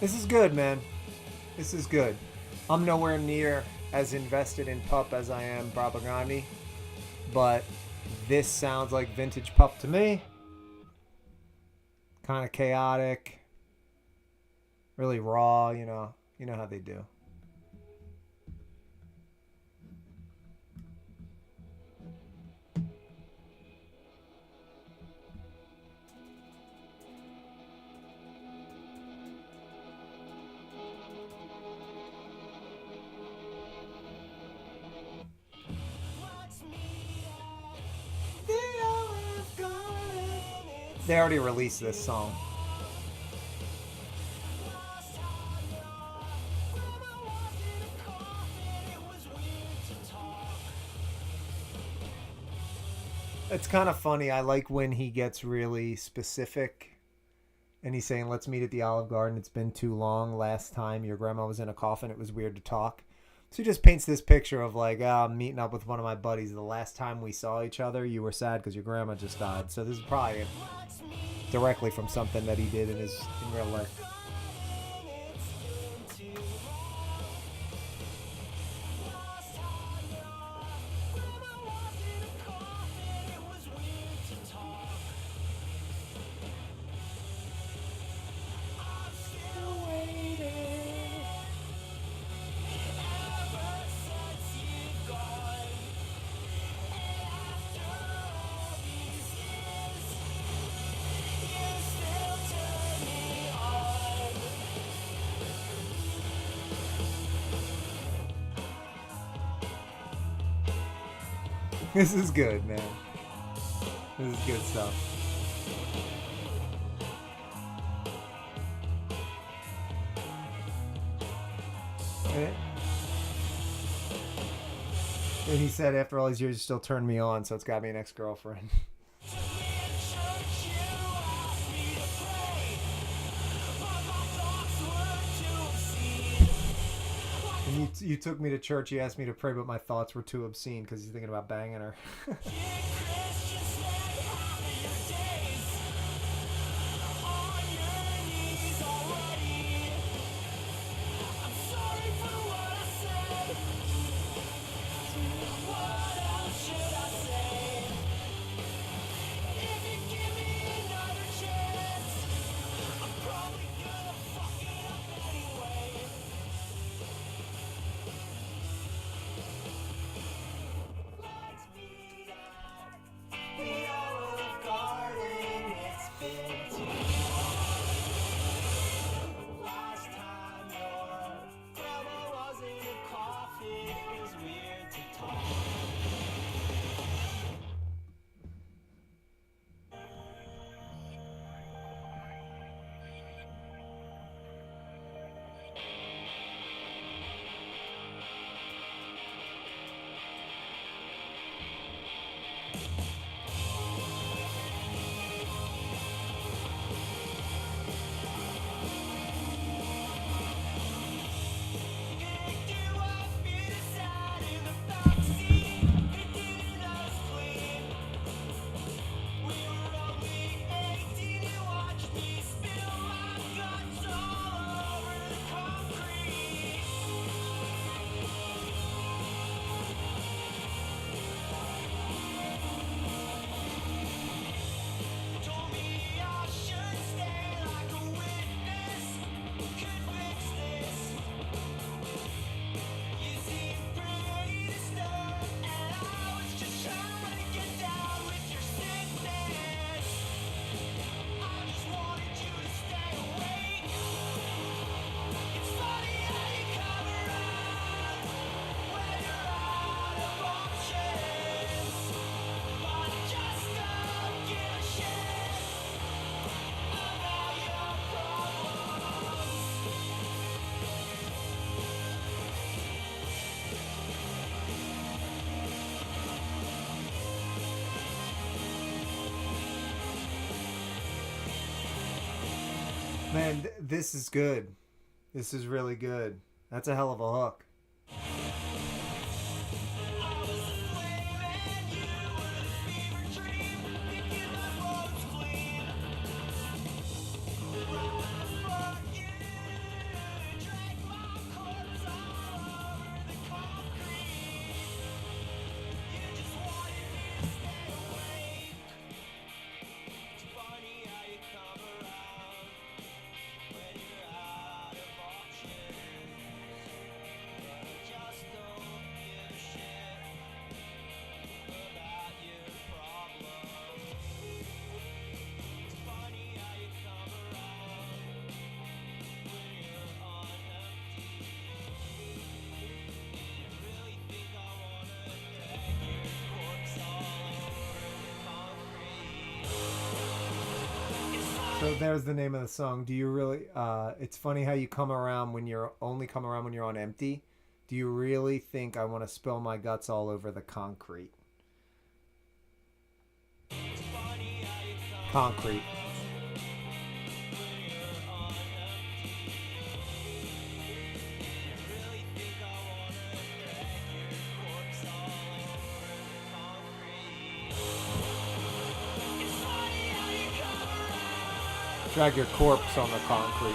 This is good, man. This is good. I'm nowhere near as invested in Pup as I am Propagandhi, but this sounds like vintage Pup to me. Kind of chaotic, really raw, you know how they do. They already released this song. It's kind of funny. I like when he gets really specific and he's saying, let's meet at the Olive Garden. It's been too long. Last time your grandma was in a coffin, it was weird to talk. So he just paints this picture of like, I'm meeting up with one of my buddies. The last time we saw each other, you were sad because your grandma just died. So this is probably directly from something that he did in real life. This is good, man. This is good stuff. And he said, after all these years, you still turn me on, so it's got to be an ex-girlfriend. And you took me to church, you asked me to pray, but my thoughts were too obscene because he's thinking about banging her. This is good. This is really good. That's a hell of a hook. So there's the name of the song. Do you really it's funny how you come around when you're on empty. Do you really think I want to spill my guts all over the concrete? Concrete. Drag your corpse on the concrete.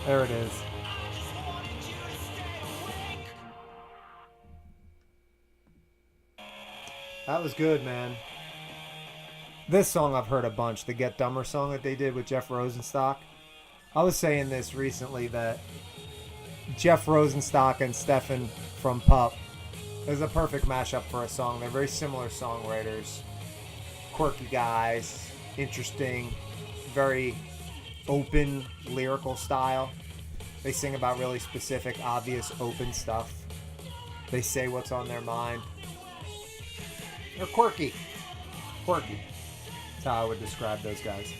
There it is. That was good, man. This song I've heard a bunch. The Get Dumber song that they did with Jeff Rosenstock. I was saying this recently that Jeff Rosenstock and Stefan from PUP is a perfect mashup for a song. They're very similar songwriters. Quirky guys. Interesting. Very open lyrical style. They sing about really specific, obvious, open stuff. They say what's on their mind. They're quirky. Quirky. That's how I would describe those guys.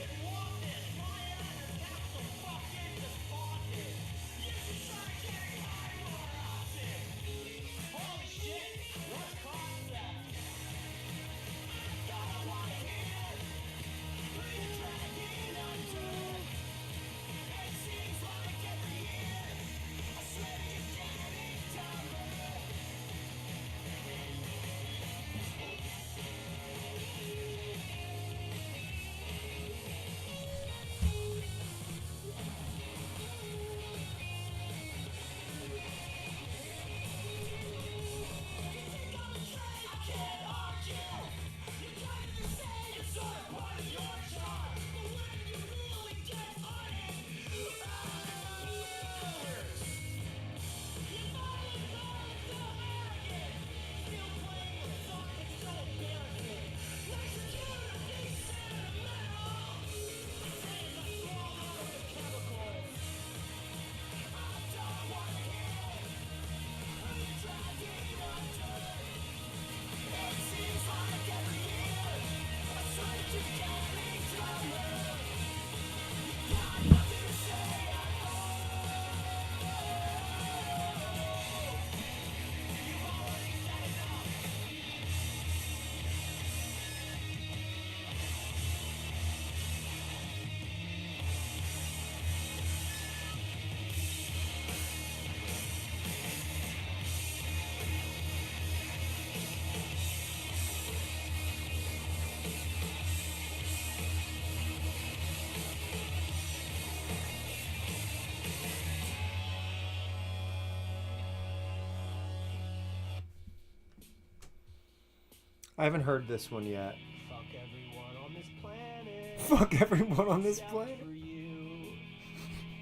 I haven't heard this one yet. Fuck everyone on this planet. Fuck everyone on this planet. For you,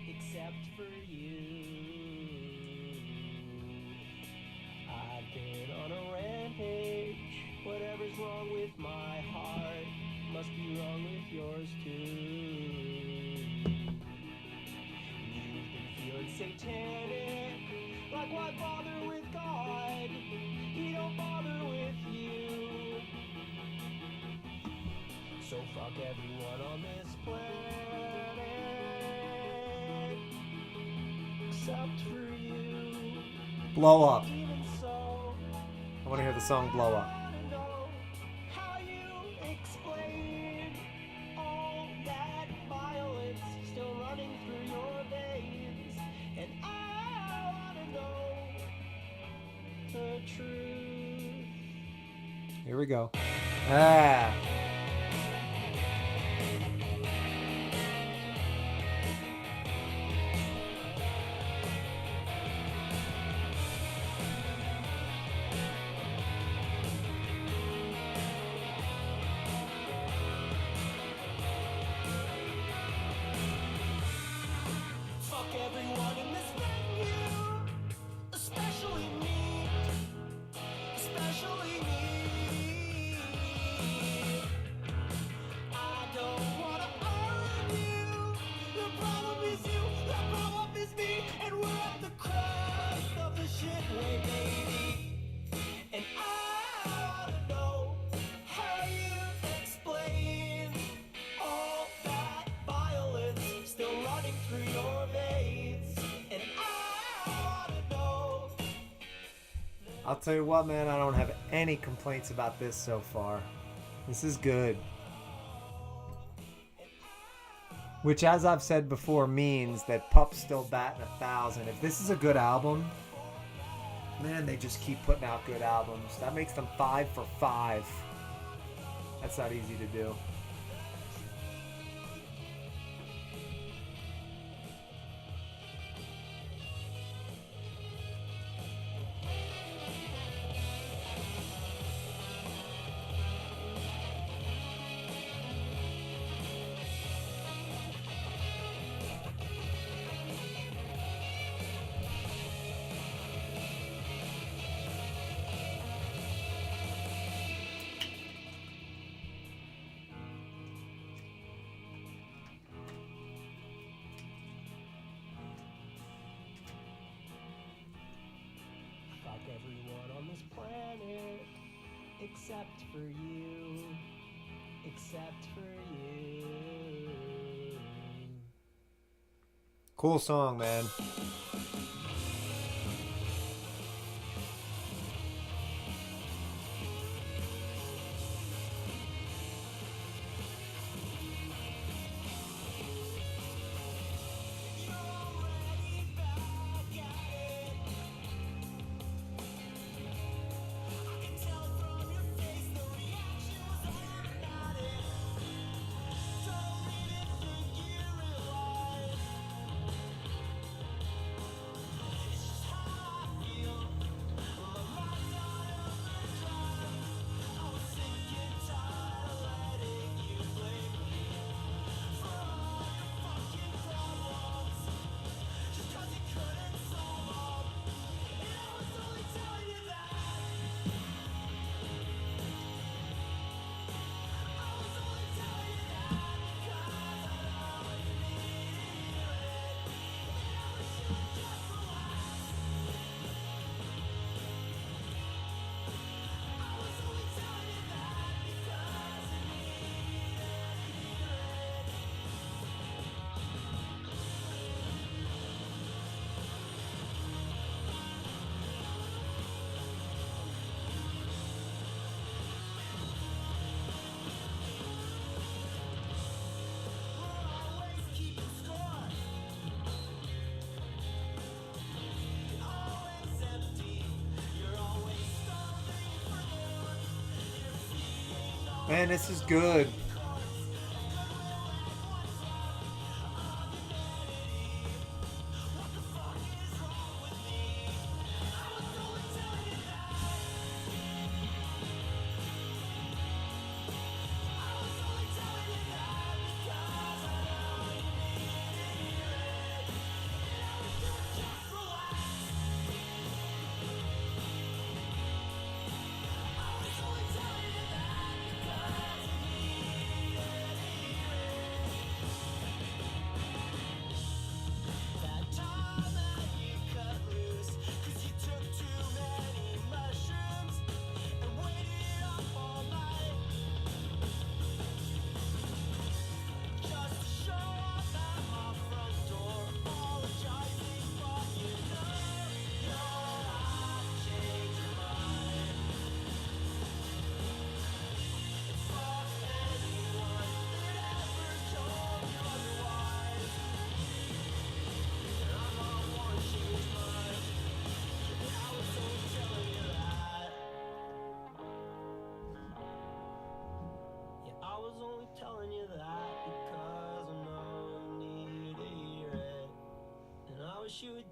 except for you. I've been on a rampage. Whatever's wrong with my heart must be wrong with yours too. You've been feeling satanic, like why bother with God? So fuck everyone on this planet, except for you. Blow Up. Even so, I want to hear the song Blow Up. I wanna know how you explain all that violence still running through your veins, and I wanna know the truth. Here we go. Ah. Fuck everyone in this venue, especially me, especially me. I don't wanna argue. The problem is you, the problem is me, and we're at the crest of the shit wave, baby. And I wanna know how you explain all that violence still running through your veins. And I wanna know. I'll tell you what, man, I don't have any complaints about this so far. This is good. Which, as I've said before, means that Pup's still batting 1,000. If this is a good album, man, they just keep putting out good albums. That makes them 5 for 5. That's not easy to do. Fuck everyone on this planet, except for you, except for you. Cool song, man. Man, this is good.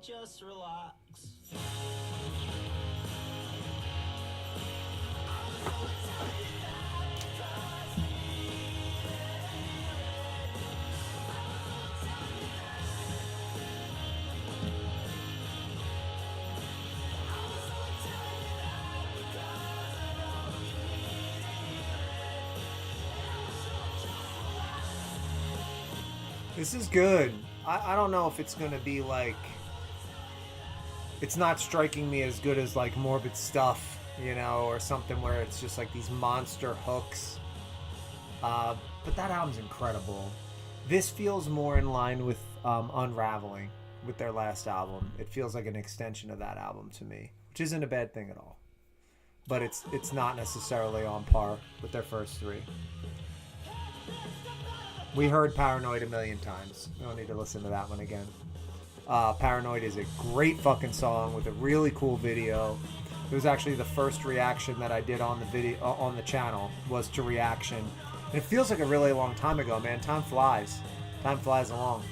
just relax. This is good. I don't know if it's gonna be like. It's not striking me as good as like Morbid Stuff, you know, or something where it's just like these monster hooks. But that album's incredible. This feels more in line with Unraveling, with their last album. It feels like an extension of that album to me, which isn't a bad thing at all. But it's not necessarily on par with their first three. We heard Paranoid a million times. We don't need to listen to that one again. Paranoid is a great fucking song with a really cool video. It was actually the first reaction that I did on the video on the channel was to Reaction. And it feels like a really long time ago, man. Time flies. Time flies along.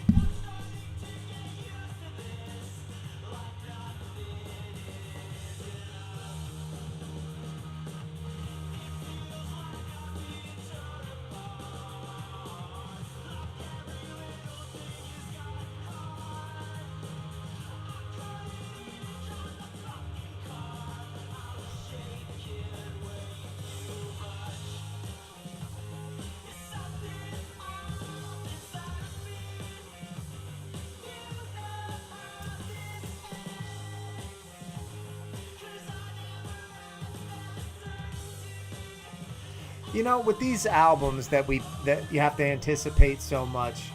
You know, with these albums that you have to anticipate so much,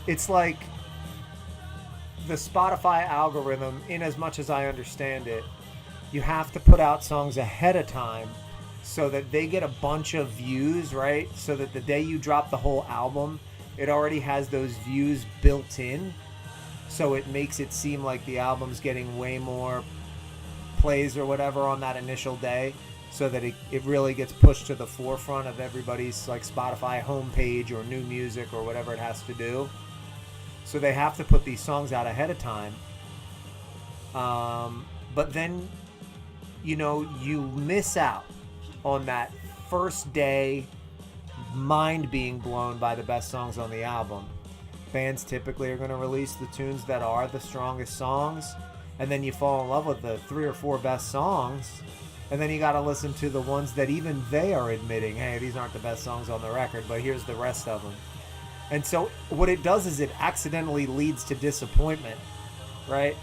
it's like the Spotify algorithm, in as much as I understand it, you have to put out songs ahead of time so that they get a bunch of views, right? So that the day you drop the whole album, it already has those views built in. So it makes it seem like the album's getting way more plays or whatever on that initial day, so that it really gets pushed to the forefront of everybody's like Spotify homepage or new music or whatever it has to do. So they have to put these songs out ahead of time. But then, you know, you miss out on that first day mind being blown by the best songs on the album. Bands typically are going to release the tunes that are the strongest songs, and then you fall in love with the 3 or 4 best songs. And then you got to listen to the ones that even they are admitting, hey, these aren't the best songs on the record, but here's the rest of them. And so what it does is it accidentally leads to disappointment, right?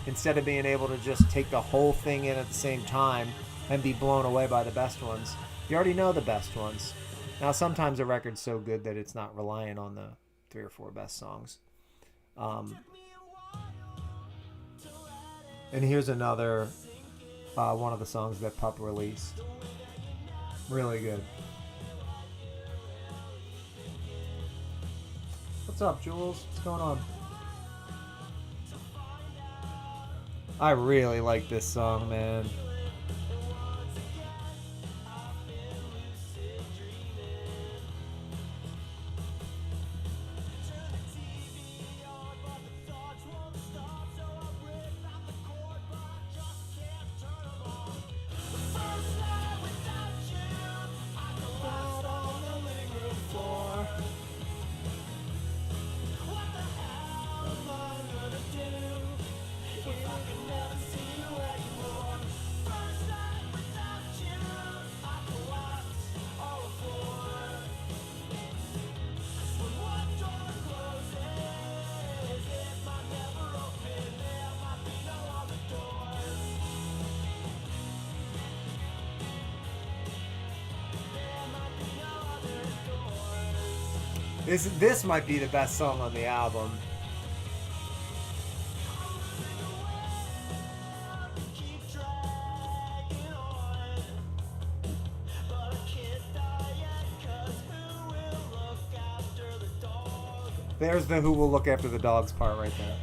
Instead of being able to just take the whole thing in at the same time and be blown away by the best ones. You already know the best ones. Now, sometimes a record's so good that it's not reliant on the 3 or 4 best songs. And here's another... one of the songs that PUP released. Really good. What's up, Jules? What's going on? I really like this song, man. This might be the best song on the album. There's the who will look after the dogs part right there.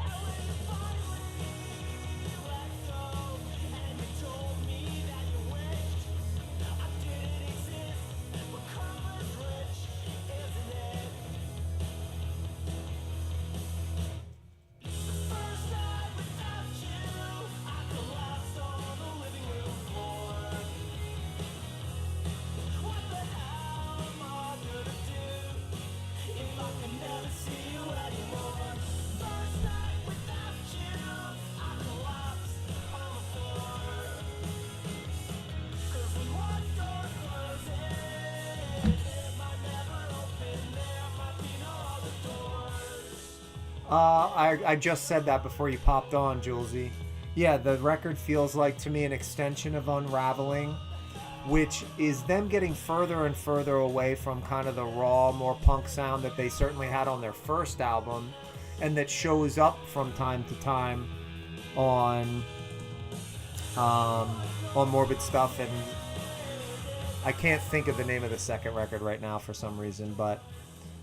I just said that before you popped on, Julesy. Yeah, the record feels like to me an extension of Unraveling, which is them getting further and further away from kind of the raw, more punk sound that they certainly had on their first album, and that shows up from time to time on Morbid Stuff. And I can't think of the name of the second record right now for some reason, but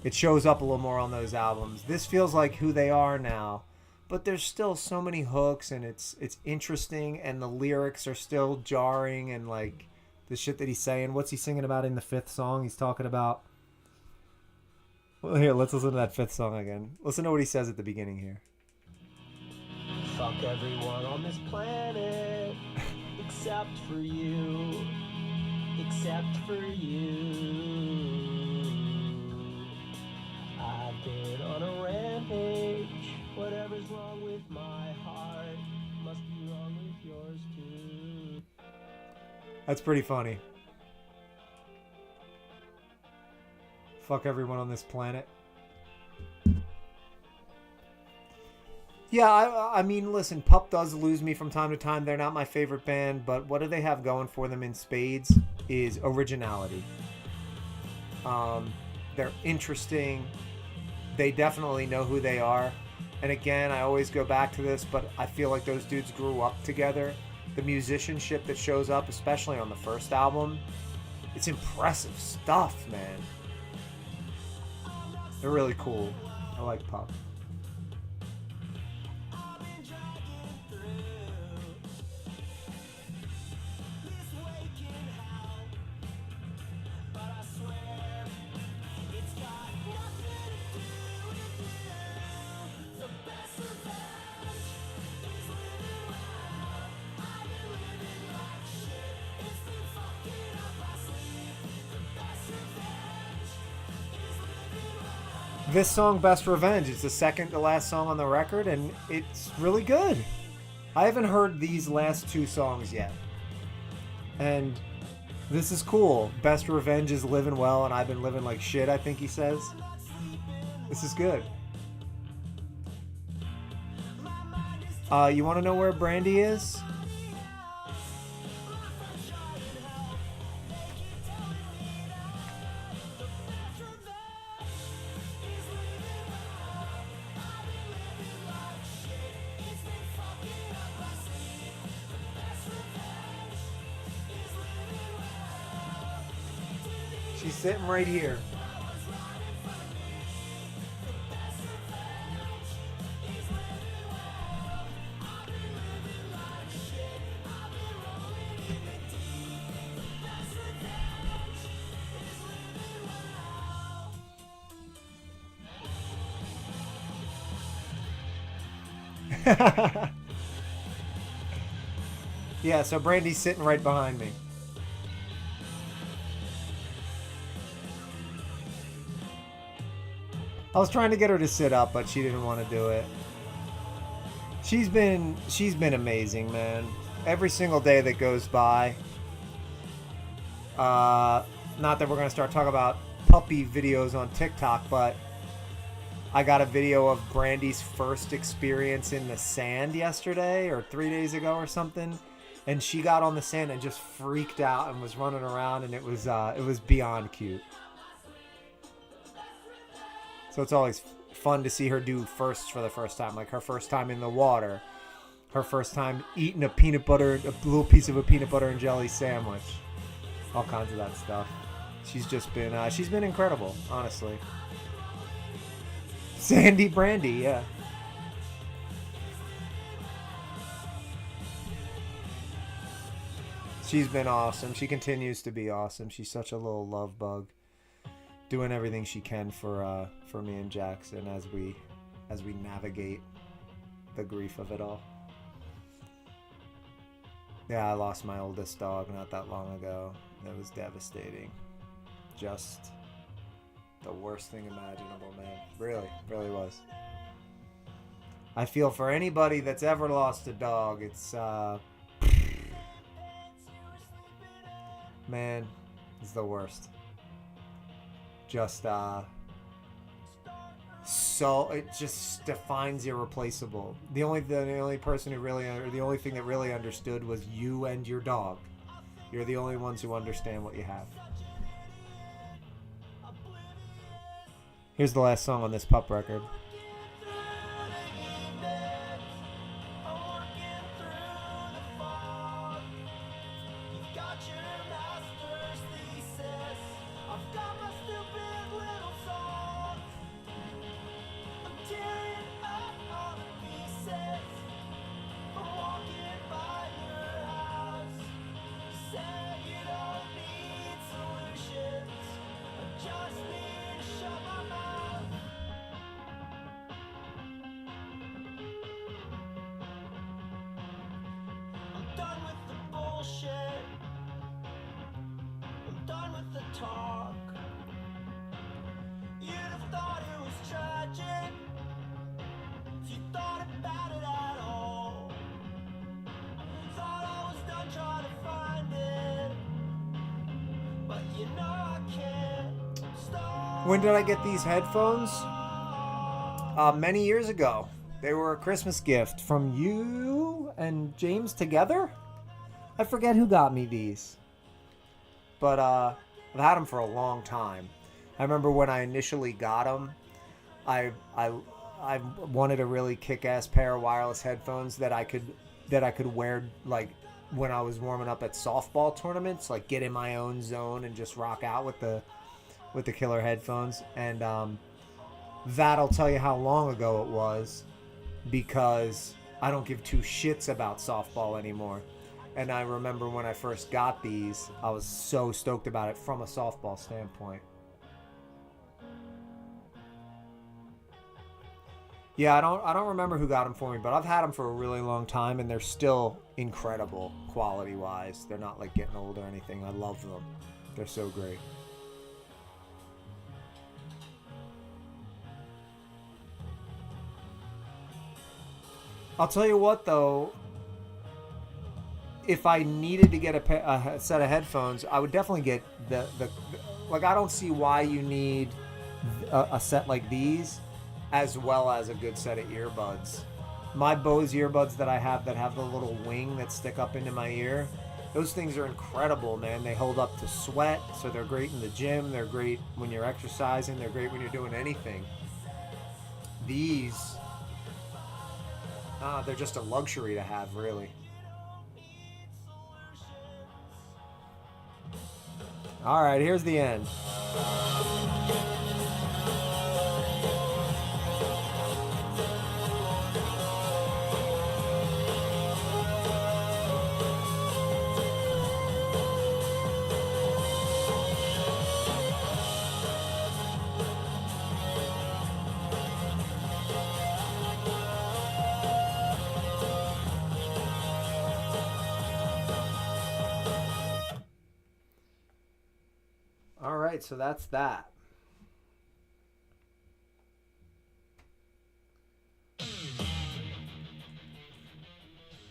it shows up a little more on those albums. This feels like who they are now, but there's still so many hooks, and it's interesting, and the lyrics are still jarring, and like the shit that he's saying. What's he singing about in the fifth song? He's talking about... Well, here, let's listen to that fifth song again. Listen to what he says at the beginning here. Fuck everyone on this planet, except for you, except for you. I've been on a rampage. Whatever's wrong with my heart must be wrong with yours too. That's pretty funny. Fuck everyone on this planet. Yeah, I mean, listen, Pup does lose me from time to time. They're not my favorite band, but what do they have going for them in spades is originality. They're interesting. They definitely know who they are. And again, I always go back to this, but I feel like those dudes grew up together. The musicianship that shows up, especially on the first album, it's impressive stuff, man. They're really cool. I like Pup. This song, Best Revenge, is the second to last song on the record, and it's really good. I haven't heard these last two songs yet. And this is cool. Best Revenge is living well, and I've been living like shit, I think he says. This is good. You want to know where Brandy is? She's sitting right here. Yeah, so Brandy's sitting right behind me. I was trying to get her to sit up, but she didn't want to do it. She's been amazing, man. Every single day that goes by. Not that we're going to start talking about puppy videos on TikTok, but I got a video of Brandy's first experience in the sand yesterday or 3 days ago or something. And she got on the sand and just freaked out and was running around, and it was beyond cute. So it's always fun to see her do firsts for the first time. Like her first time in the water. Her first time eating a little piece of a peanut butter and jelly sandwich. All kinds of that stuff. She's been incredible, honestly. Sandy Brandy, yeah. She's been awesome. She continues to be awesome. She's such a little love bug. Doing everything she can for me and Jackson as we navigate the grief of it all. Yeah, I lost my oldest dog not that long ago. It was devastating. Just the worst thing imaginable, man. Really, really was. I feel for anybody that's ever lost a dog. It's man, it's the worst. just so it just defines irreplaceable. The only person who really, or the only thing that really understood was you and your dog. You're the only ones who understand what you have. Here's the last song on this Pup record. I'm done with the talk. You'd have thought it was tragic if you thought about it at all. Thought I was done trying to find it, but you know I can't stop. When did I get these headphones? Many years ago. They were a Christmas gift from you and James together. I forget who got me these, but I've had them for a long time. I remember when I initially got them, I wanted a really kick-ass pair of wireless headphones that I could wear like when I was warming up at softball tournaments, like get in my own zone and just rock out with the killer headphones. And that'll tell you how long ago it was, because I don't give two shits about softball anymore. And I remember when I first got these, I was so stoked about it from a softball standpoint. Yeah, I don't remember who got them for me, but I've had them for a really long time, and they're still incredible quality-wise. They're not like getting old or anything. I love them. They're so great. I'll tell you what, though. If I needed to get a set of headphones, I would definitely get the like, I don't see why you need a set like these as well as a good set of earbuds. My Bose earbuds that I have that have the little wing that stick up into my ear, those things are incredible, man. They hold up to sweat, so they're great in the gym. They're great when you're exercising. They're great when you're doing anything. These, they're just a luxury to have, really. All right, here's the end. All right, so that's that.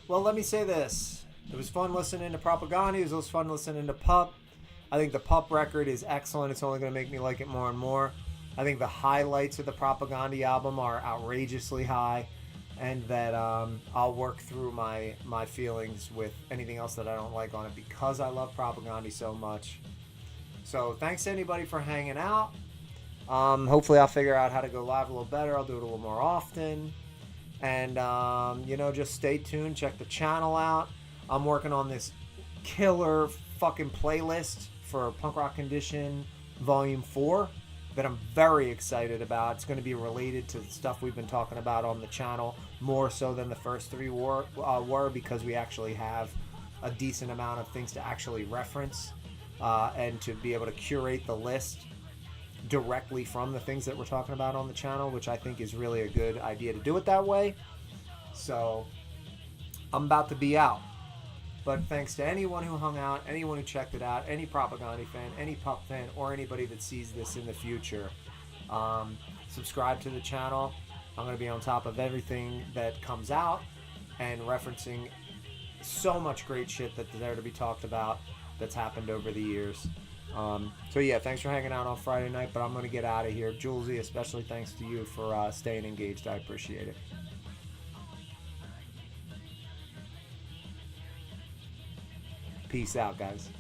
Well, let me say this. It was fun listening to Propagandhi. It was fun listening to PUP. I think the PUP record is excellent. It's only going to make me like it more and more. I think the highlights of the Propagandhi album are outrageously high, and that I'll work through my feelings with anything else that I don't like on it because I love Propagandhi so much. So thanks to anybody for hanging out. Hopefully I'll figure out how to go live a little better. I'll do it a little more often. And, just stay tuned. Check the channel out. I'm working on this killer fucking playlist for Punk Rock Condition Volume 4 that I'm very excited about. It's going to be related to the stuff we've been talking about on the channel, more so than the first three were because we actually have a decent amount of things to actually reference. And to be able to curate the list directly from the things that we're talking about on the channel, which I think is really a good idea to do it that way. So I'm about to be out. But thanks to anyone who hung out, anyone who checked it out, any Propagandhi fan, any PUP fan, or anybody that sees this in the future. Subscribe to the channel. I'm going to be on top of everything that comes out and referencing so much great shit that's there to be talked about that's happened over the years. So yeah, thanks for hanging out on Friday night, but I'm gonna get out of here. Julesy, especially thanks to you for staying engaged. I appreciate it. Peace out, guys.